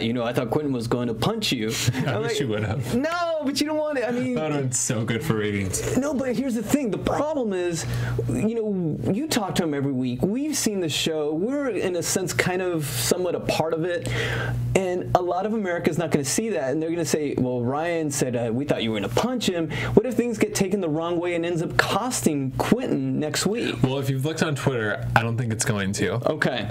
[SPEAKER 2] Quentin was going to punch you.
[SPEAKER 3] I wish you would have.
[SPEAKER 2] No, but you don't want it. I mean,
[SPEAKER 3] that would so good for ratings.
[SPEAKER 2] No, but here's the thing. The problem is, you know, you talk to him every week. We've seen the show. We're, in a sense, kind of somewhat a part of it. And And a lot of America's not going to see that, and they're going to say, well, Ryan said, we thought you were going to punch him. What if things get taken the wrong way and ends up costing Quentin next week?
[SPEAKER 3] Well, if you've looked on Twitter, I don't think it's going to.
[SPEAKER 2] Okay.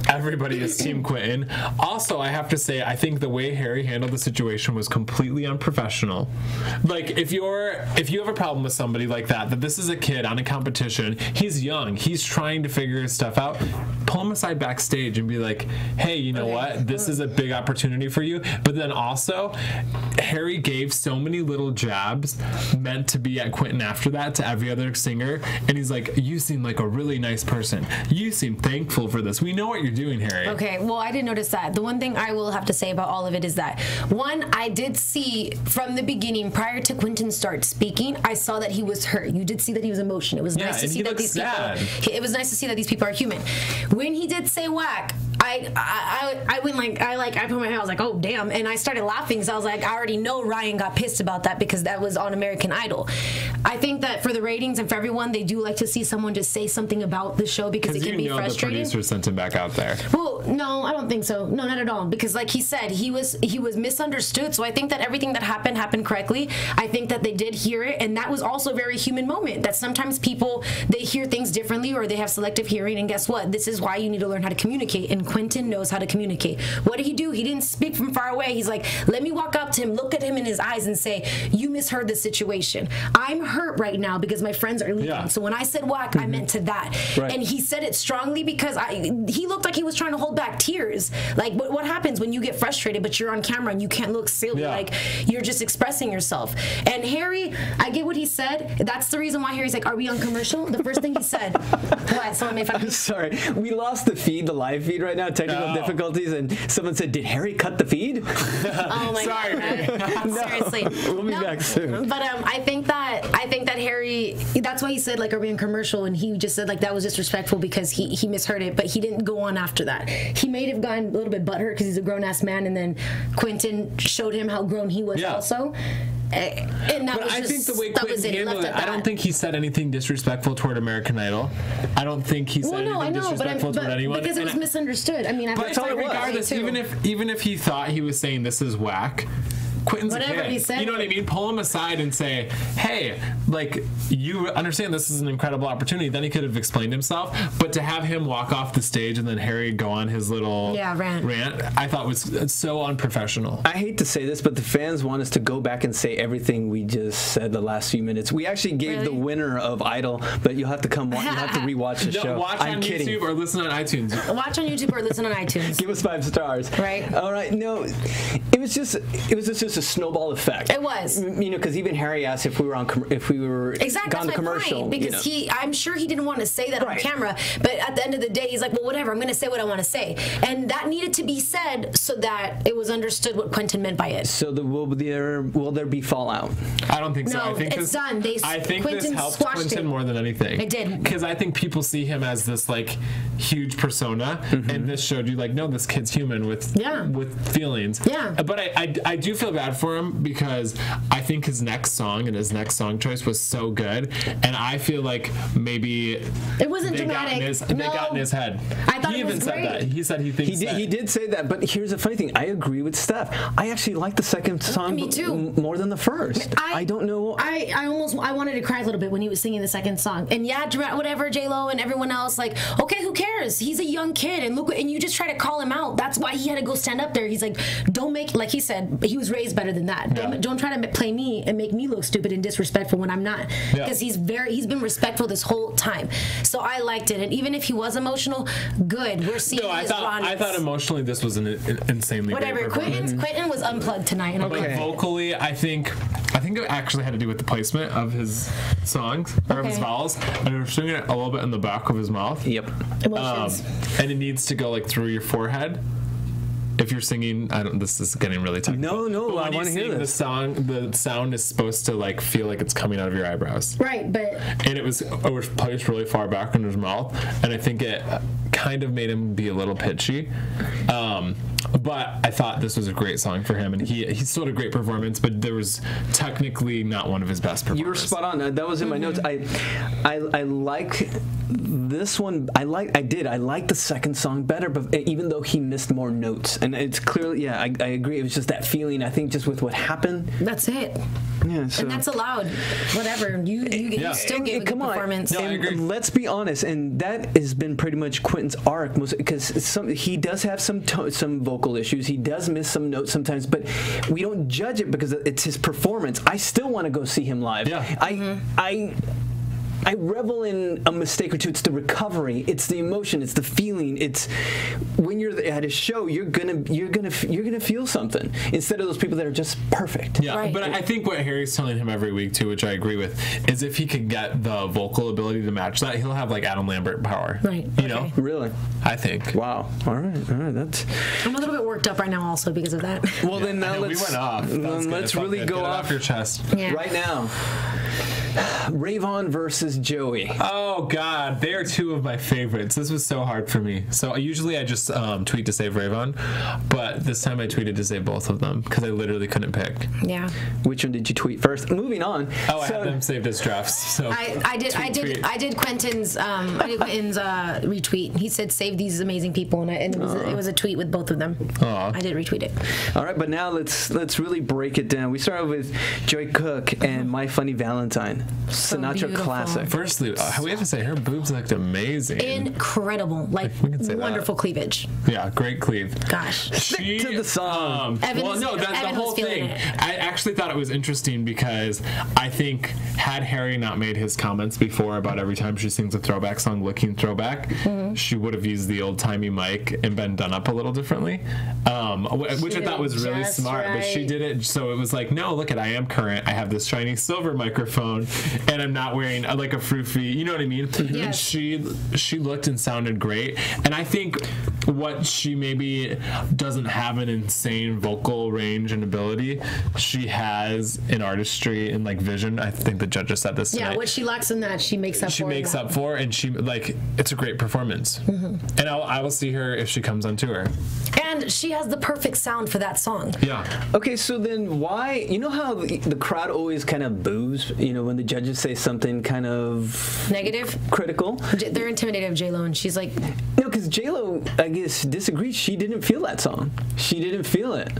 [SPEAKER 3] Everybody is Team Quentin. Also, I have to say, I think the way Harry handled the situation was completely unprofessional. Like, if you have a problem with somebody like that this is a kid on a competition, he's young, he's trying to figure his stuff out, pull him aside backstage and be like, hey, you know what? This is a big opportunity for you. But then also, Harry gave so many little jabs meant to be at Quentin after that to every other singer. And he's like, you seem like a really nice person. You seem thankful for this. We know what you're doing, Harry.
[SPEAKER 4] Okay, well, I didn't notice that. The one thing I will have to say about all of it is that, one, I did see from the beginning, prior to Quentin start speaking, I saw that he was hurt. You did see that he was emotional. It was nice to see that these people. It was nice to see that these people are human. When he did say whack, I went I put my hand, I was like, oh damn, and I started laughing. So I was like, I already know Ryan got pissed about that because that was on American Idol. I think that for the ratings and for everyone, they do like to see someone just say something about the show because it can be frustrating.
[SPEAKER 3] The producer sent him back out there.
[SPEAKER 4] Well, no, I don't think so. No, not at all. Because like he said, he was misunderstood. So I think that everything that happened correctly. I think that they did hear it, and that was also a very human moment. That sometimes people, they hear things differently or they have selective hearing, and guess what? This is why you need to learn how to communicate, and Quentin knows how to communicate. What did he do? He didn't speak from far away. He's like, let me walk up to him, look at him in his eyes and say, you misheard the situation. I'm hurt right now because my friends are leaving. Yeah. So when I said whack, I meant to that. Right. And he said it strongly because he looked like he was trying to hold back tears. Like, what happens when you get frustrated but you're on camera and you can't look silly? Like, you're just expressing yourself. And Harry, I get what he said. That's the reason why Harry's like, are we on commercial? The first thing he said. What? Someone made fun of me?
[SPEAKER 2] I'm sorry. We lost the feed, the live feed right now, technical difficulties, and someone said, did Harry cut the feed?
[SPEAKER 4] Oh my God.
[SPEAKER 2] No.
[SPEAKER 4] Seriously.
[SPEAKER 2] We'll be back soon.
[SPEAKER 4] But I think that Harry, that's why he said, like, are we in commercial? And he just said, like, that was disrespectful because he misheard it, but he didn't go on after that. He may have gotten a little bit butthurt because he's a grown-ass man, and then Quentin showed him how grown he was also. And that
[SPEAKER 3] but
[SPEAKER 4] was
[SPEAKER 3] I
[SPEAKER 4] just,
[SPEAKER 3] think the way Quentin handled it, I don't think he said anything disrespectful toward American Idol. I don't think he said anything disrespectful toward anyone.
[SPEAKER 4] Because it was misunderstood. I mean,
[SPEAKER 3] but regardless, even if he thought he was saying this is whack, Quentin's
[SPEAKER 4] whatever
[SPEAKER 3] a kid.
[SPEAKER 4] He said,
[SPEAKER 3] you know what I mean? Pull him aside and say, hey, like, you understand this is an incredible opportunity. Then he could have explained himself. But to have him walk off the stage and then Harry go on his little rant, I thought was so unprofessional.
[SPEAKER 2] I hate to say this, but the fans want us to go back and say everything we just said the last few minutes. We actually gave the winner of Idol, but you'll have to come watch. You'll have to rewatch the show.
[SPEAKER 3] Watch on YouTube or listen on iTunes.
[SPEAKER 4] Watch on YouTube or listen on iTunes.
[SPEAKER 2] Give us 5 stars.
[SPEAKER 4] Right.
[SPEAKER 2] All right. No, it was just a snowball effect.
[SPEAKER 4] It was.
[SPEAKER 2] You know, because even Harry asked if we were gone to commercial.
[SPEAKER 4] Point, because I'm sure he didn't want to say that on camera, but at the end of the day, he's like, well, whatever, I'm going to say what I want to say. And that needed to be said so that it was understood what Quentin meant by it.
[SPEAKER 2] So will there be fallout?
[SPEAKER 3] I don't think so.
[SPEAKER 4] No,
[SPEAKER 3] I think
[SPEAKER 4] it's done.
[SPEAKER 3] I think this helped Quentin more than anything.
[SPEAKER 4] It did.
[SPEAKER 3] Because I think people see him as this, like, huge persona, and this showed you, like, no, this kid's human with feelings.
[SPEAKER 4] Yeah.
[SPEAKER 3] But I do feel bad for him because I think his next song and his next song choice was so good, and I feel like maybe
[SPEAKER 4] it wasn't dramatic.
[SPEAKER 3] They got in his head.
[SPEAKER 4] I thought
[SPEAKER 3] he even said that. He said he thinks
[SPEAKER 2] he did say that. But here's the funny thing. I agree with Steph. I actually like the second song more than the first. I don't know.
[SPEAKER 4] I wanted to cry a little bit when he was singing the second song. And whatever, J-Lo and everyone else, like, okay, who cares? He's a young kid, and you just try to call him out. That's why he had to go stand up there. He's like, don't make, like he said, he was raised better than that. Don't try to play me and make me look stupid and disrespectful when I'm not. Because he's been respectful this whole time. So I liked it. And even if he was emotional, good. We're seeing his rawness.
[SPEAKER 3] I thought emotionally this was an insanely
[SPEAKER 4] great performance. Quentin was unplugged tonight.
[SPEAKER 3] But vocally, I think it actually had to do with the placement of his songs or of his vowels. And they were singing it a little bit in the back of his mouth.
[SPEAKER 2] Yep.
[SPEAKER 4] Emotions.
[SPEAKER 3] And it needs to go like through your forehead. If you're singing, this is getting really technical.
[SPEAKER 2] No, I want to hear this.
[SPEAKER 3] The sound is supposed to like feel like it's coming out of your eyebrows.
[SPEAKER 4] Right, but
[SPEAKER 3] and it was placed really far back in his mouth, and I think it kind of made him be a little pitchy. But I thought this was a great song for him, and he still had a great performance, but there was technically not one of his best performances.
[SPEAKER 2] You were spot on. That was in my notes. I like this one. I like the second song better, but even though he missed more notes, and it's clearly, I agree. It was just that feeling. I think just with what happened.
[SPEAKER 4] That's it.
[SPEAKER 2] Yeah, so.
[SPEAKER 4] And that's allowed. Whatever you still give a good performance.
[SPEAKER 3] No, I agree.
[SPEAKER 2] Let's be honest, and that has been pretty much Quentin's arc, because he does have some vocal issues. He does miss some notes sometimes, but we don't judge it because it's his performance. I still want to go see him live.
[SPEAKER 3] Yeah.
[SPEAKER 2] I revel in a mistake or two. It's the recovery. It's the emotion. It's the feeling. It's when you're at a show, you're gonna feel something instead of those people that are just perfect.
[SPEAKER 3] Yeah,
[SPEAKER 4] right.
[SPEAKER 3] But I think what Harry's telling him every week too, which I agree with, is if he could get the vocal ability to match that, he'll have like Adam Lambert power.
[SPEAKER 4] Right.
[SPEAKER 3] You know?
[SPEAKER 2] Really?
[SPEAKER 3] I think.
[SPEAKER 2] Wow. All right. That's.
[SPEAKER 4] I'm a little bit worked up right now, also because of that.
[SPEAKER 2] Well, then now
[SPEAKER 3] we went off.
[SPEAKER 2] Let's really go
[SPEAKER 3] off your chest.
[SPEAKER 4] Yeah.
[SPEAKER 2] right now. Rayvon versus Joey.
[SPEAKER 3] Oh God, they are two of my favorites. This was so hard for me. So usually I just tweet to save Rayvon, but this time I tweeted to save both of them because I literally couldn't pick.
[SPEAKER 4] Yeah.
[SPEAKER 2] Which one did you tweet first? Moving on.
[SPEAKER 3] Oh, I had them saved as drafts. So
[SPEAKER 4] I did Quentin's retweet. He said save these amazing people, and it was a tweet with both of them. I did retweet it.
[SPEAKER 2] All right, but now let's really break it down. We started with Joy Cook and My Funny Valentine. Sinatra
[SPEAKER 4] beautiful.
[SPEAKER 2] classic.
[SPEAKER 3] Firstly, we have to say her boobs looked amazing.
[SPEAKER 4] Incredible, like
[SPEAKER 3] we can say
[SPEAKER 4] wonderful cleavage.
[SPEAKER 3] Yeah, great cleave.
[SPEAKER 4] Gosh.
[SPEAKER 2] Stick to the song.
[SPEAKER 3] Well, no, that's the whole thing. I actually thought it was interesting because I think had Harry not made his comments before about every time she sings a throwback song looking throwback, she would have used the old-timey mic and been done up a little differently, which I thought was really smart. Right. But she did it so it was like, no, look, I am current. I have this shiny silver microphone, and I'm not wearing like a frou-frou, you know what I mean?
[SPEAKER 4] Yes.
[SPEAKER 3] And she looked and sounded great, and I think what she maybe doesn't have an insane vocal range and ability, she has in artistry and like vision. I think the judges said this tonight.
[SPEAKER 4] Yeah, what she lacks in that, she makes up for.
[SPEAKER 3] She makes up for, and she like it's a great performance. And I will see her if she comes on tour.
[SPEAKER 4] And she has the perfect sound for that song.
[SPEAKER 3] Yeah.
[SPEAKER 2] Okay, so then why, you know how the crowd always kind of boos, you know, when the judges say something kind of
[SPEAKER 4] negative,
[SPEAKER 2] critical?
[SPEAKER 4] They're intimidated of J-Lo, and she's like,
[SPEAKER 2] no, because J-Lo, I guess, disagreed. She didn't feel that song. She didn't feel it.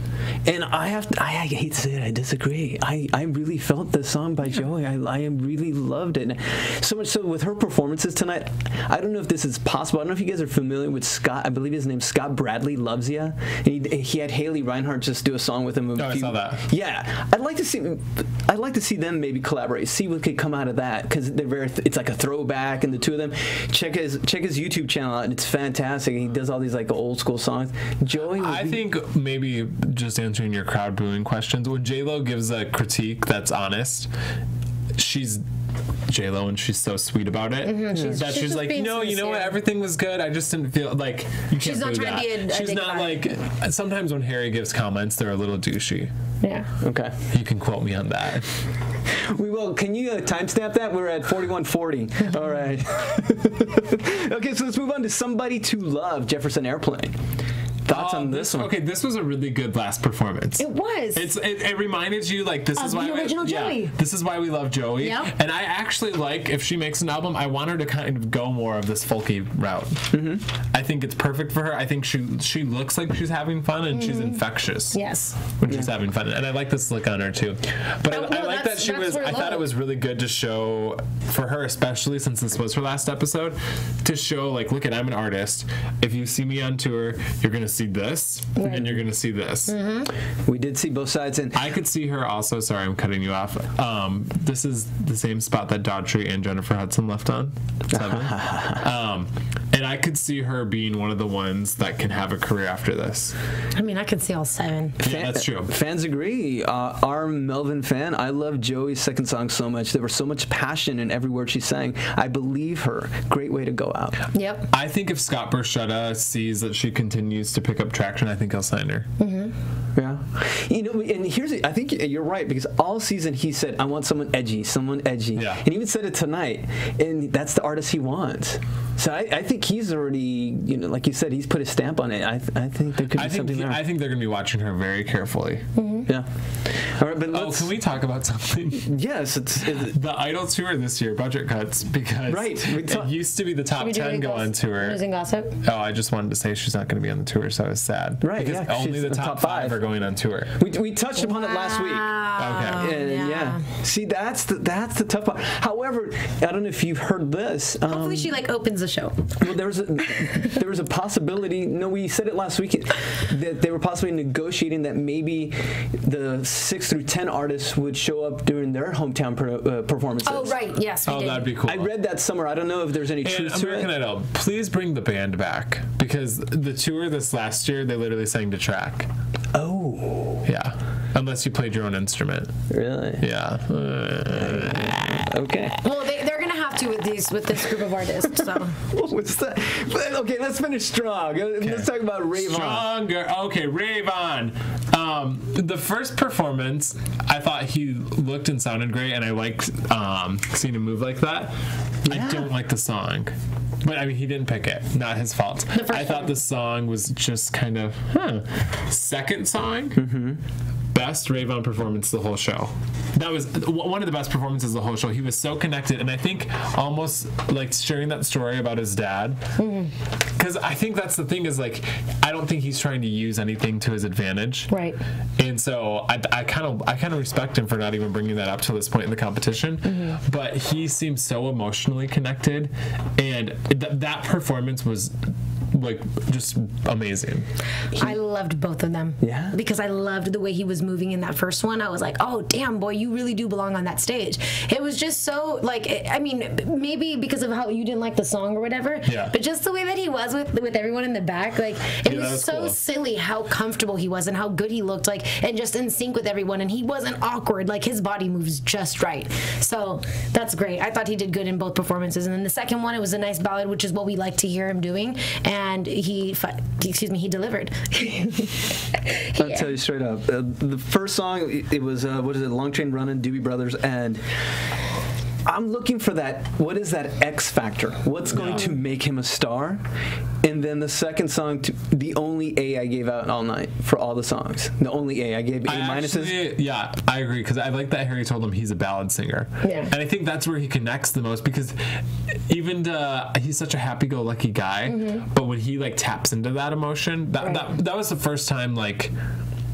[SPEAKER 2] And I hate to say it, I disagree. I really felt the song by Joey. I really loved it. So much so with her performances tonight, I don't know if this is possible. I don't know if you guys are familiar with Scott. I believe his name's Scott Bradley Loves Ya. And he had Haley Reinhart just do a song with him.
[SPEAKER 3] I saw that.
[SPEAKER 2] Yeah. I'd like to see them maybe collaborate, see what could come out of that, because it's like a throwback, and the two of them, check his YouTube channel out, and it's fantastic. He does all these like old school songs. Joey,
[SPEAKER 3] I think maybe just answering your crowd booing questions, when J-Lo gives a critique that's honest, she's J-Lo and she's so sweet about it. She's like, you know what, everything was good. I just didn't feel like you can't do that. She's not like, sometimes when Harry gives comments, they're a little douchey.
[SPEAKER 4] Yeah.
[SPEAKER 2] Okay.
[SPEAKER 3] You can quote me on that.
[SPEAKER 2] We will. Can you timestamp that? We're at 41:40. All right. Okay, so let's move on to Somebody to Love, Jefferson Airplane. Thoughts on this one?
[SPEAKER 3] Okay, this was a really good last performance.
[SPEAKER 4] It was.
[SPEAKER 3] It reminded you like this is why
[SPEAKER 4] the original Joey.
[SPEAKER 3] This is why we love Joey.
[SPEAKER 4] Yep.
[SPEAKER 3] And I actually like, if she makes an album, I want her to kind of go more of this folky route. I think it's perfect for her. I think she looks like she's having fun, and she's infectious.
[SPEAKER 4] Yes.
[SPEAKER 3] When she's having fun, and I like this look on her too. But I like that she was. I thought it was really good to show for her, especially since this was her last episode, to show like, look, I'm an artist. If you see me on tour, you're gonna see this, and you're gonna see this.
[SPEAKER 2] We did see both sides, and
[SPEAKER 3] I could see her also. Sorry, I'm cutting you off. This is the same spot that Daughtry and Jennifer Hudson left on. 7. And I could see her being one of the ones that can have a career after this.
[SPEAKER 4] I mean, I could see all 7.
[SPEAKER 3] Yeah, that's true.
[SPEAKER 2] Fans agree. Our Melvin fan, I love Joey's second song so much. There was so much passion in every word she sang. I believe her. Great way to go out.
[SPEAKER 4] Yep.
[SPEAKER 3] I think if Scott Borchetta sees that she continues to pick up traction, I think he'll sign her.
[SPEAKER 2] Yeah. You know, and I think you're right, because all season he said, I want someone edgy.
[SPEAKER 3] Yeah.
[SPEAKER 2] And he even said it tonight. And that's the artist he wants. So I think he's already, like you said, he's put a stamp on it. I think there could be something there.
[SPEAKER 3] I think they're going to be watching her very carefully.
[SPEAKER 2] Yeah. All right, but
[SPEAKER 3] can we talk about something?
[SPEAKER 2] Yes, it's
[SPEAKER 3] the Idol tour this year, budget cuts, because it used to be the top 10 go on tour.
[SPEAKER 4] News and gossip?
[SPEAKER 3] Oh, I just wanted to say she's not going to be on the tour, so I was sad.
[SPEAKER 2] Right,
[SPEAKER 3] because only the top 5 are going on tour.
[SPEAKER 2] We touched upon it last week.
[SPEAKER 3] Okay.
[SPEAKER 2] And yeah. See, that's the tough part. However, I don't know if you've heard this.
[SPEAKER 4] Hopefully she opens the show.
[SPEAKER 2] Well, there was a possibility. No, we said it last week that they were possibly negotiating that maybe the 6 through 10 artists would show up during their hometown performances.
[SPEAKER 4] Oh, right. Yes, we did.
[SPEAKER 3] That'd be cool.
[SPEAKER 2] I read that somewhere. I don't know if there's any truth to it.
[SPEAKER 3] American Idol, please bring the band back, because the tour this last year, they literally sang to track.
[SPEAKER 2] Oh.
[SPEAKER 3] Yeah. Unless you played your own instrument.
[SPEAKER 2] Really?
[SPEAKER 3] Yeah.
[SPEAKER 2] Okay.
[SPEAKER 4] Well, they're gonna have to with this group of artists. So.
[SPEAKER 2] What's that? Okay, let's finish strong. Okay. Let's talk about Rayvon.
[SPEAKER 3] Stronger. Okay, Rayvon. The first performance, I thought he looked and sounded great, and I liked seeing him move like that. Yeah. I don't like the song. But I mean, he didn't pick it. Not his fault. I thought the song was just kind of, Second song, best Rayvon performance the whole show. That was one of the best performances of the whole show. He was so connected, and I think almost like sharing that story about his dad. Because I think that's the thing is, like, I don't think he's trying to use anything to his advantage. Right. And so I kind of respect him for not even bringing that up to this point in the competition. But he seems so emotionally connected, and that performance was like just amazing.
[SPEAKER 4] I loved both of them. Yeah. Because I loved the way he was moving in that first one. I was like, oh damn, boy, you really do belong on that stage. It was just so like, I mean, maybe because of how you didn't like the song or whatever. Yeah. But just the way that he was with everyone in the back, like it was so cool. Silly how comfortable he was and how good he looked, like, and just in sync with everyone. And he wasn't awkward. Like his body moves just right. So that's great. I thought he did good in both performances. And then the second one, it was a nice ballad, which is what we like to hear him doing. And he delivered.
[SPEAKER 2] I'll tell you straight up. The first song, it was, what is it, Long Train Running, Doobie Brothers, and I'm looking for that, what is that X factor? What's going to make him a star? And then the second song, the only A I gave out all night for all the songs. The only A. I gave A minuses.
[SPEAKER 3] Yeah, I agree, because I like that Harry told him he's a ballad singer. Yeah. And I think that's where he connects the most, because even he's such a happy-go-lucky guy, but when he like taps into that emotion, that was the first time, like,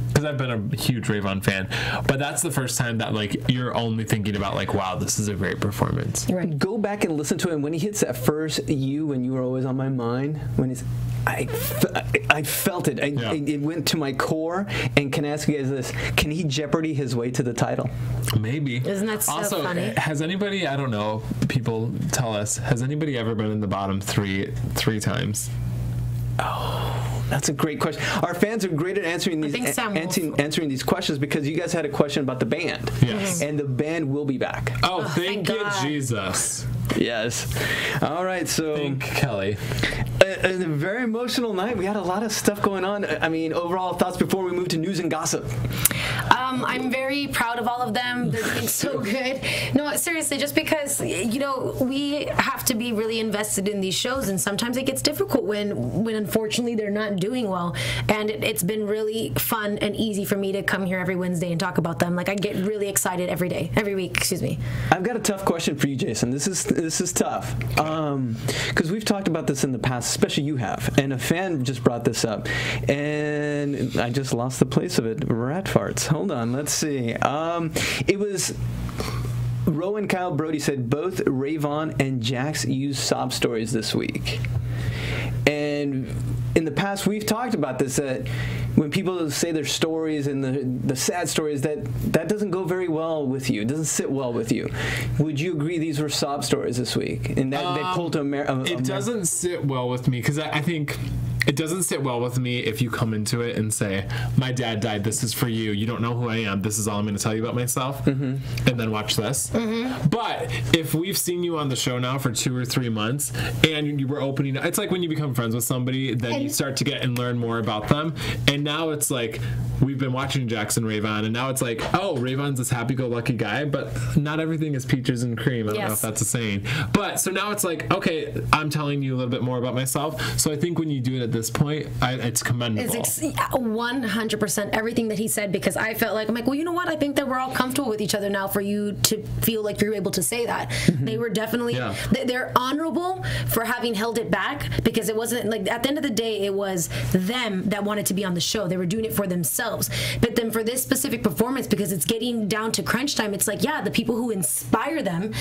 [SPEAKER 3] because I've been a huge Rayvon fan, but that's the first time that like you're only thinking about like, wow, this is a great performance.
[SPEAKER 2] Right. Go back and listen to it. When he hits that first "You," when you were always on my mind, when it's, I felt it. It went to my core. And can I ask you guys this? Can he Jeopardy his way to the title?
[SPEAKER 3] Maybe.
[SPEAKER 4] Isn't that so
[SPEAKER 3] also,
[SPEAKER 4] funny?
[SPEAKER 3] Has anybody? I don't know. People tell us. Has anybody ever been in the bottom three times?
[SPEAKER 2] Oh. That's a great question. Our fans are great at answering these questions, because you guys had a question about the band.
[SPEAKER 3] Yes.
[SPEAKER 2] And the band will be back.
[SPEAKER 3] Oh, thank you, Jesus.
[SPEAKER 2] Yes. All right, so...
[SPEAKER 3] Thank Kelly.
[SPEAKER 2] A very emotional night. We had a lot of stuff going on. I mean, overall thoughts before we move to news and gossip.
[SPEAKER 4] I'm very proud of all of them. They're doing so good. No, seriously, just because, you know, we have to be really invested in these shows, and sometimes it gets difficult when unfortunately they're not doing well. And it's been really fun and easy for me to come here every Wednesday and talk about them. Like, I get really excited every week, excuse me.
[SPEAKER 2] I've got a tough question for you, Jason. This is tough. Because we've talked about this in the past, especially you have. And a fan just brought this up. And I just lost the place of it. Rat farts. Hold on. Let's see. It was... Rowan Kyle Brody said both Rayvon and Jax used sob stories this week. And in the past, we've talked about this, that when people say their stories and the sad stories, that doesn't go very well with you. It doesn't sit well with you. Would you agree these were sob stories this week? And that they pulled to America?
[SPEAKER 3] It doesn't sit well with me, because I think it doesn't sit well with me if you come into it and say, my dad died, this is for you. You don't know who I am. This is all I'm going to tell you about myself. And then watch this. But if we've seen you on the show now for 2 or 3 months and you were opening, it's like when you become friends with somebody, then you start to get and learn more about them. And now it's like, we've been watching Jackson Rayvon, and now it's like, oh, Rayvon's this happy-go-lucky guy, but not everything is peaches and cream. I don't know if that's a saying. But so now it's like, okay, I'm telling you a little bit more about myself. So I think when you do it at this point, it's commendable. It's
[SPEAKER 4] 100% everything that he said, because I felt like, I'm like, well, you know what? I think that we're all comfortable with each other now for you to feel like you're able to say that. They were definitely, they're honorable for having held it back, because it wasn't like, at the end of the day, it was them that wanted to be on the show. They were doing it for themselves. But then for this specific performance, because it's getting down to crunch time, it's like, yeah, the people who inspire them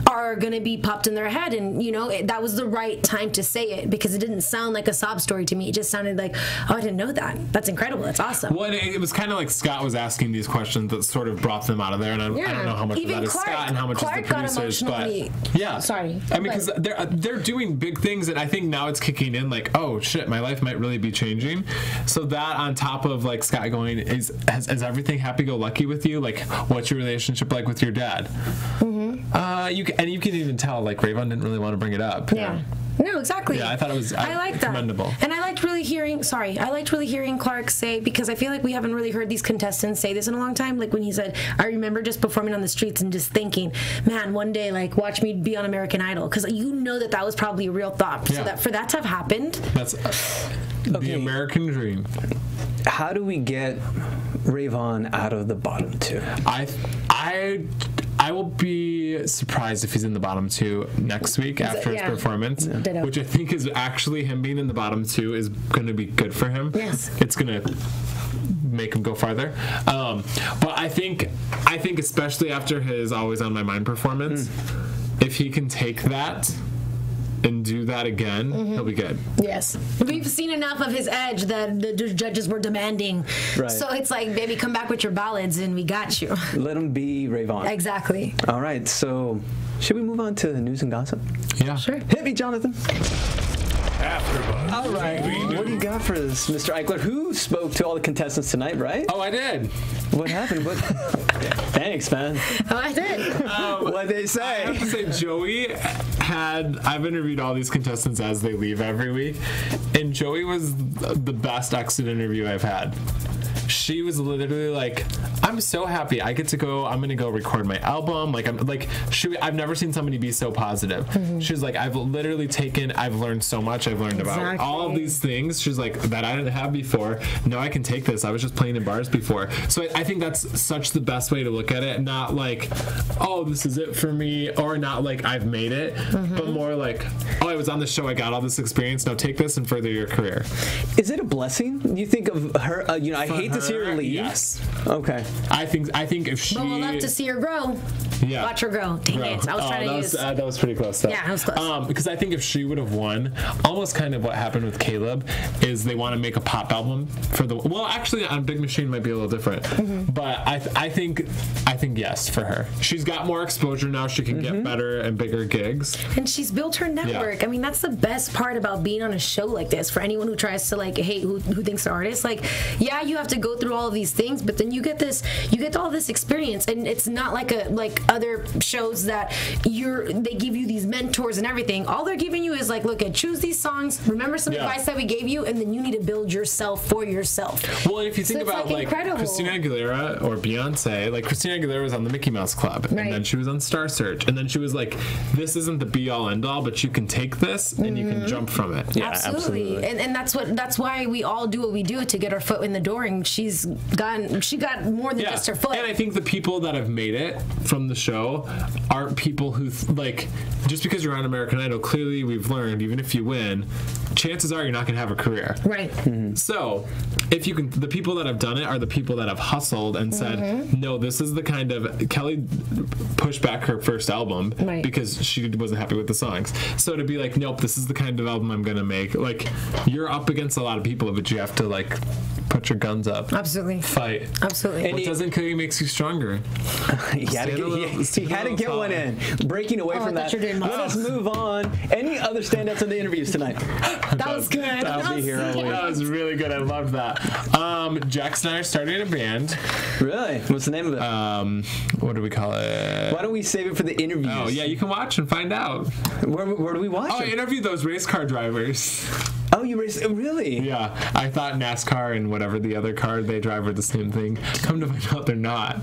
[SPEAKER 4] are going to be popped in their head. And, you know, that was the right time to say it, because it didn't sound like a sob story to me. It just sounded like, oh, I didn't know that. That's incredible. That's awesome.
[SPEAKER 3] Well, it was kind of like Scott was asking these questions that sort of brought them out of there. And I don't know how much
[SPEAKER 4] even
[SPEAKER 3] of that is Scott and how much is the producers. But yeah.
[SPEAKER 4] Sorry.
[SPEAKER 3] I mean, because they're doing big things, and I think now it's kicking in like, oh, shit, my life might really be changing. So that on top of like Scott going, is everything happy-go-lucky with you? Like, what's your relationship like with your dad? You can even tell like Rayvon didn't really want to bring it up.
[SPEAKER 4] Yeah. No, exactly.
[SPEAKER 3] Yeah, I thought it was
[SPEAKER 4] I like
[SPEAKER 3] commendable.
[SPEAKER 4] That. And I liked really hearing Clark say, because I feel like we haven't really heard these contestants say this in a long time, like when he said, I remember just performing on the streets and just thinking, man, one day, like, watch me be on American Idol, because you know that was probably a real thought. So that for that to have happened,
[SPEAKER 3] that's the American dream.
[SPEAKER 2] How do we get Rayvon out of the bottom 2?
[SPEAKER 3] I will be surprised if he's in the bottom 2 next week after his performance, which I think is actually him being in the bottom 2 is going to be good for him.
[SPEAKER 4] Yes,
[SPEAKER 3] it's going to make him go farther. But I think especially after his Always on My Mind performance, if he can take that and do that again, he'll be good.
[SPEAKER 4] Yes. We've seen enough of his edge that the judges were demanding. Right. So it's like, baby, come back with your ballads and we got you.
[SPEAKER 2] Let him be Rayvon.
[SPEAKER 4] Exactly.
[SPEAKER 2] All right, so should we move on to news and gossip?
[SPEAKER 3] Yeah.
[SPEAKER 4] Sure.
[SPEAKER 2] Hit me, Jonathan.
[SPEAKER 1] AFTERBUZZ.
[SPEAKER 2] All right. What do you got for us, Mr. Ikeler? Who spoke to all the contestants tonight, right?
[SPEAKER 3] Oh, I did.
[SPEAKER 2] What happened? Thanks, man.
[SPEAKER 4] Oh, I did.
[SPEAKER 2] What'd they say?
[SPEAKER 3] I have to say, Joey I've interviewed all these contestants as they leave every week, and Joey was the best exit interview I've had. She was literally like, I'm so happy I get to go, I'm gonna go record my album. I've never seen somebody be so positive. She's like, I've learned so much. I've learned about all of these things. She's like, that I didn't have before. Now I can take this. I was just playing in bars before. So I think that's such the best way to look at it. Not like, oh, this is it for me, or not like I've made it, but more like, oh, I was on the show, I got all this experience, now take this and further your career.
[SPEAKER 2] Is it a blessing? You think of her, I hate to see her leave.
[SPEAKER 3] Yes.
[SPEAKER 2] Okay.
[SPEAKER 3] I think if she...
[SPEAKER 4] But we'll love to see her grow.
[SPEAKER 3] Yeah.
[SPEAKER 4] Watch her grow. Dang it. I was trying to use...
[SPEAKER 3] that was pretty close, though.
[SPEAKER 4] Yeah, that was close.
[SPEAKER 3] Because I think if she would have won, almost kind of what happened with Caleb is they want to make a pop album for the... Well, actually, on Big Machine might be a little different. But I think yes for her. She's got more exposure now. She can get better and bigger gigs.
[SPEAKER 4] And she's built her network. Yeah. I mean, that's the best part about being on a show like this. For anyone who tries to, like, hate who thinks they're artists, like, yeah, you have to go through all of these things, but then you get all this experience, and it's not like other shows that they give you these mentors and everything. All they're giving you is like, look, choose these songs, remember some advice that we gave you, and then you need to build yourself for yourself.
[SPEAKER 3] Well, if you think about like Christina Aguilera or Beyonce, like Christina Aguilera was on the Mickey Mouse Club, and then she was on Star Search, and then she was like, this isn't the be all end all, but you can take this and you can jump from it.
[SPEAKER 4] Yeah, absolutely. And that's why we all do what we do to get our foot in the door, and she got more than just her foot.
[SPEAKER 3] And I think the people that have made it from the show aren't people who like, just because you're on American Idol, clearly we've learned, even if you win, chances are you're not going to have a career.
[SPEAKER 4] Right.
[SPEAKER 3] So if you can, the people that have done it are the people that have hustled and said, no, this is the kind of... Kelly pushed back her first album because she wasn't happy with the songs. So to be like, nope, this is the kind of album I'm going to make. Like, you're up against a lot of people, but you have to like put your guns up.
[SPEAKER 4] Absolutely.
[SPEAKER 3] Fight.
[SPEAKER 4] Absolutely.
[SPEAKER 3] What doesn't kill you makes you stronger.
[SPEAKER 2] He had to get one in. Breaking away from that. Let us move on. Any other standouts in the interviews tonight?
[SPEAKER 4] That was good.
[SPEAKER 2] I'll be here always.
[SPEAKER 3] That was really good. I loved that. Jax and I are starting a band.
[SPEAKER 2] Really? What's the name of it?
[SPEAKER 3] What do we call it?
[SPEAKER 2] Why don't we save it for the interviews?
[SPEAKER 3] Oh, yeah, you can watch and find out.
[SPEAKER 2] Where do we watch
[SPEAKER 3] I
[SPEAKER 2] it?
[SPEAKER 3] interviewed those race car drivers.
[SPEAKER 2] Oh, you race? Really?
[SPEAKER 3] Yeah, I thought NASCAR and whatever the other car they drive are the same thing. Come to find out they're not.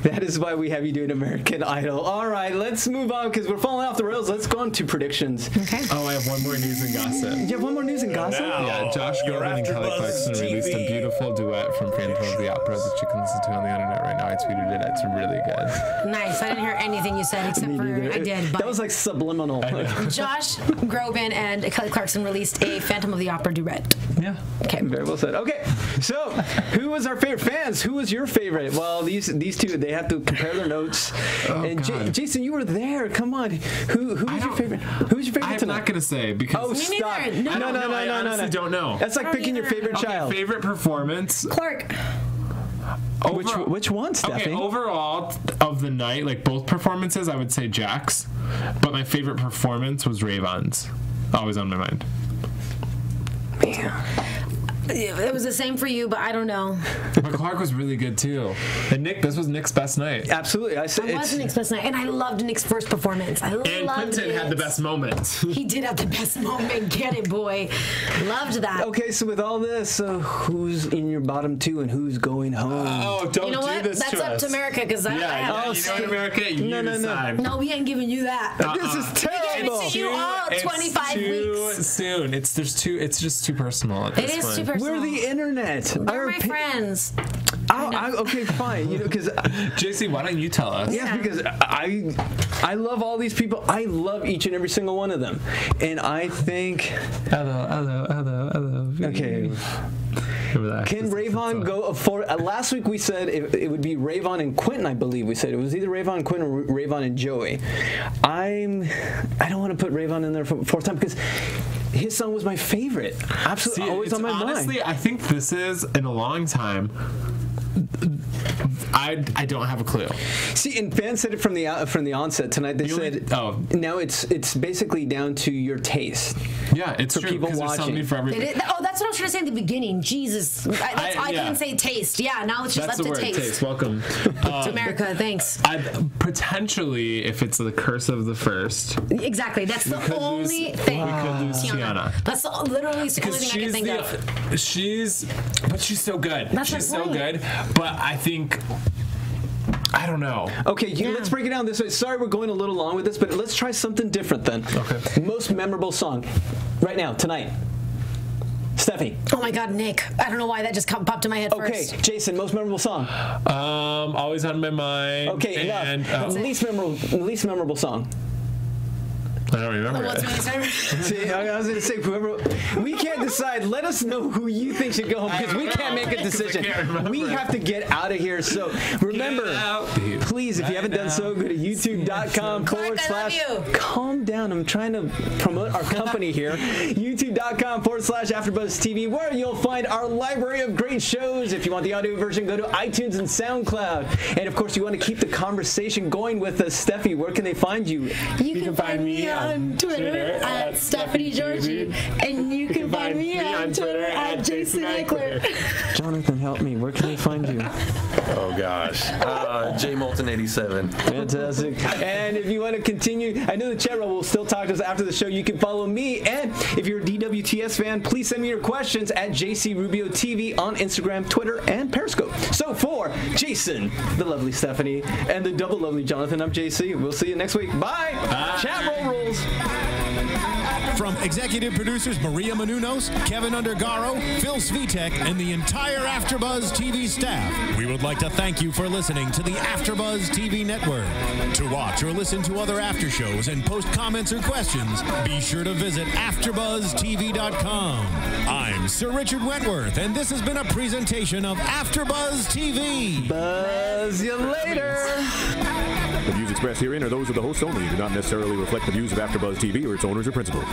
[SPEAKER 2] That is why we have you doing American Idol. All right, let's move on because we're falling off the rails. Let's go on to predictions.
[SPEAKER 4] Okay.
[SPEAKER 3] Oh, I have one more news and gossip.
[SPEAKER 2] You have one more news and gossip?
[SPEAKER 3] Yeah, Josh Groban and Kelly Clarkson released a beautiful duet from FremantleMedia Opera that you can listen to on the internet right now. I tweeted it. It's really good.
[SPEAKER 4] Nice. I didn't hear anything you said except for I did. But
[SPEAKER 2] That was like subliminal.
[SPEAKER 4] Josh Groban and Kelly Clarkson released a Phantom of the Opera duet.
[SPEAKER 3] Yeah.
[SPEAKER 4] Okay.
[SPEAKER 2] Very well said. Okay, so who was our favorite fans? Who was your favorite? Well, these two, they have to compare their notes.
[SPEAKER 3] Oh,
[SPEAKER 2] and
[SPEAKER 3] God.
[SPEAKER 2] Jason, you were there. Come on. Who was your favorite? Who was your favorite
[SPEAKER 3] I'm
[SPEAKER 2] tonight?
[SPEAKER 3] not going to say because...
[SPEAKER 2] Oh, stop.
[SPEAKER 4] neither. No.
[SPEAKER 3] I honestly don't know.
[SPEAKER 2] That's like picking your favorite child.
[SPEAKER 3] Favorite performance.
[SPEAKER 4] Clark.
[SPEAKER 2] Which one, Stephanie?
[SPEAKER 3] Okay, overall of the night, like both performances, I would say Jax. But my favorite performance was Rayvon's. Always on my mind.
[SPEAKER 4] It was the same for you, but I don't know.
[SPEAKER 3] But Clark was really good too. And Nick, this was Nick's best night.
[SPEAKER 2] Absolutely. I said
[SPEAKER 4] It was Nick's best night, and I loved Nick's first performance. I loved
[SPEAKER 3] And Quentin had the best moment.
[SPEAKER 4] He did have the best moment. Get it, boy. Loved that.
[SPEAKER 2] Okay, so with all this, who's in your bottom two and who's going home?
[SPEAKER 3] Oh, don't
[SPEAKER 4] You know
[SPEAKER 3] do
[SPEAKER 4] what?
[SPEAKER 3] this
[SPEAKER 4] That's
[SPEAKER 3] to
[SPEAKER 4] up
[SPEAKER 3] us.
[SPEAKER 4] to America, because I have
[SPEAKER 3] you know what, America? You decide.
[SPEAKER 4] No, we ain't giving you that.
[SPEAKER 2] This is terrible.
[SPEAKER 4] It's you all 25
[SPEAKER 3] too
[SPEAKER 4] weeks.
[SPEAKER 3] soon. It's just too personal at
[SPEAKER 4] It
[SPEAKER 3] this
[SPEAKER 4] is
[SPEAKER 3] point.
[SPEAKER 4] too personal.
[SPEAKER 2] We're the internet.
[SPEAKER 4] They're my friends.
[SPEAKER 2] Okay, fine. You know, because
[SPEAKER 3] JC, why don't you tell us?
[SPEAKER 2] yeah, because I love all these people. I love each and every single one of them, and I think.
[SPEAKER 3] Hello.
[SPEAKER 2] Okay. Can Rayvon go for? Last week we said it would be Rayvon and Quentin. I believe we said it was either Rayvon and Quentin or Rayvon and Joey. I don't want to put Rayvon in there for fourth time because his song was my favorite. Absolutely, always on my mind.
[SPEAKER 3] Honestly, I think this is in a long time. I don't have a clue.
[SPEAKER 2] See, and fans said it from the onset tonight. They said, now it's basically down to your taste.
[SPEAKER 3] Yeah, it's true.
[SPEAKER 2] People
[SPEAKER 3] There's
[SPEAKER 2] watching.
[SPEAKER 3] something for everything.
[SPEAKER 4] That's what I was trying to say in the beginning. Jesus. I didn't say taste. Yeah, now let's just
[SPEAKER 3] That's
[SPEAKER 4] let
[SPEAKER 3] the word,
[SPEAKER 4] taste.
[SPEAKER 3] taste. Welcome.
[SPEAKER 4] To America, thanks.
[SPEAKER 3] Potentially, if it's the curse of the first.
[SPEAKER 4] Exactly. That's the only thing.
[SPEAKER 3] We could lose Tiana.
[SPEAKER 4] That's literally the only thing I can think of.
[SPEAKER 3] She's so good.
[SPEAKER 4] That's
[SPEAKER 3] so good. But I think, I don't know.
[SPEAKER 2] Okay, let's break it down this way. Sorry we're going a little long with this, but let's try something different then.
[SPEAKER 3] Okay.
[SPEAKER 2] Most memorable song right now, tonight. Stephanie.
[SPEAKER 4] Oh my God, Nick. I don't know why that just popped in my head first.
[SPEAKER 2] Okay, Jason, most memorable song.
[SPEAKER 3] Always on my mind.
[SPEAKER 2] Okay,
[SPEAKER 3] and,
[SPEAKER 2] enough. Least memorable song.
[SPEAKER 3] I don't remember
[SPEAKER 4] What's
[SPEAKER 3] it.
[SPEAKER 4] my favorite?
[SPEAKER 2] See, I was going to say, whoever. We can't decide. Let us know who you think should go home because we can't make a decision. We have to get out of here. So remember, please, if you haven't done so, go to youtube.com / Calm down. I'm trying to promote our company here. youtube.com / AfterBuzz TV, where you'll find our library of great shows. If you want the audio version, go to iTunes and SoundCloud. And of course, you want to keep the conversation going with us. Steffi, where can they find you?
[SPEAKER 4] You can find me on Twitter at Stephanie Giorgi, and you can find me on Twitter at JC Ikeler.
[SPEAKER 2] Jonathan, help me. Where can they find you?
[SPEAKER 5] Oh gosh, JMolton87.
[SPEAKER 2] Fantastic. And if you want to continue, I know the chat room will still talk to us after the show. You can follow me, and if you're a DWTS fan, please send me your questions at JC Rubio TV on Instagram, Twitter, and Periscope. So for Jason, the lovely Stephanie, and the double lovely Jonathan, I'm JC. We'll see you next week. Bye. Chat roll rules.
[SPEAKER 1] From executive producers Maria Menounos, Kevin Undergaro, Phil Svitek, and the entire AfterBuzz TV staff, we would like to thank you for listening to the AfterBuzz TV network. To watch or listen to other after shows and post comments or questions, be sure to visit AfterBuzzTV.com. I'm Sir Richard Wentworth, and this has been a presentation of AfterBuzz TV.
[SPEAKER 2] Buzz you later.
[SPEAKER 6] The views expressed herein are those of the hosts only and do not necessarily reflect the views of AfterBuzz TV or its owners or principals.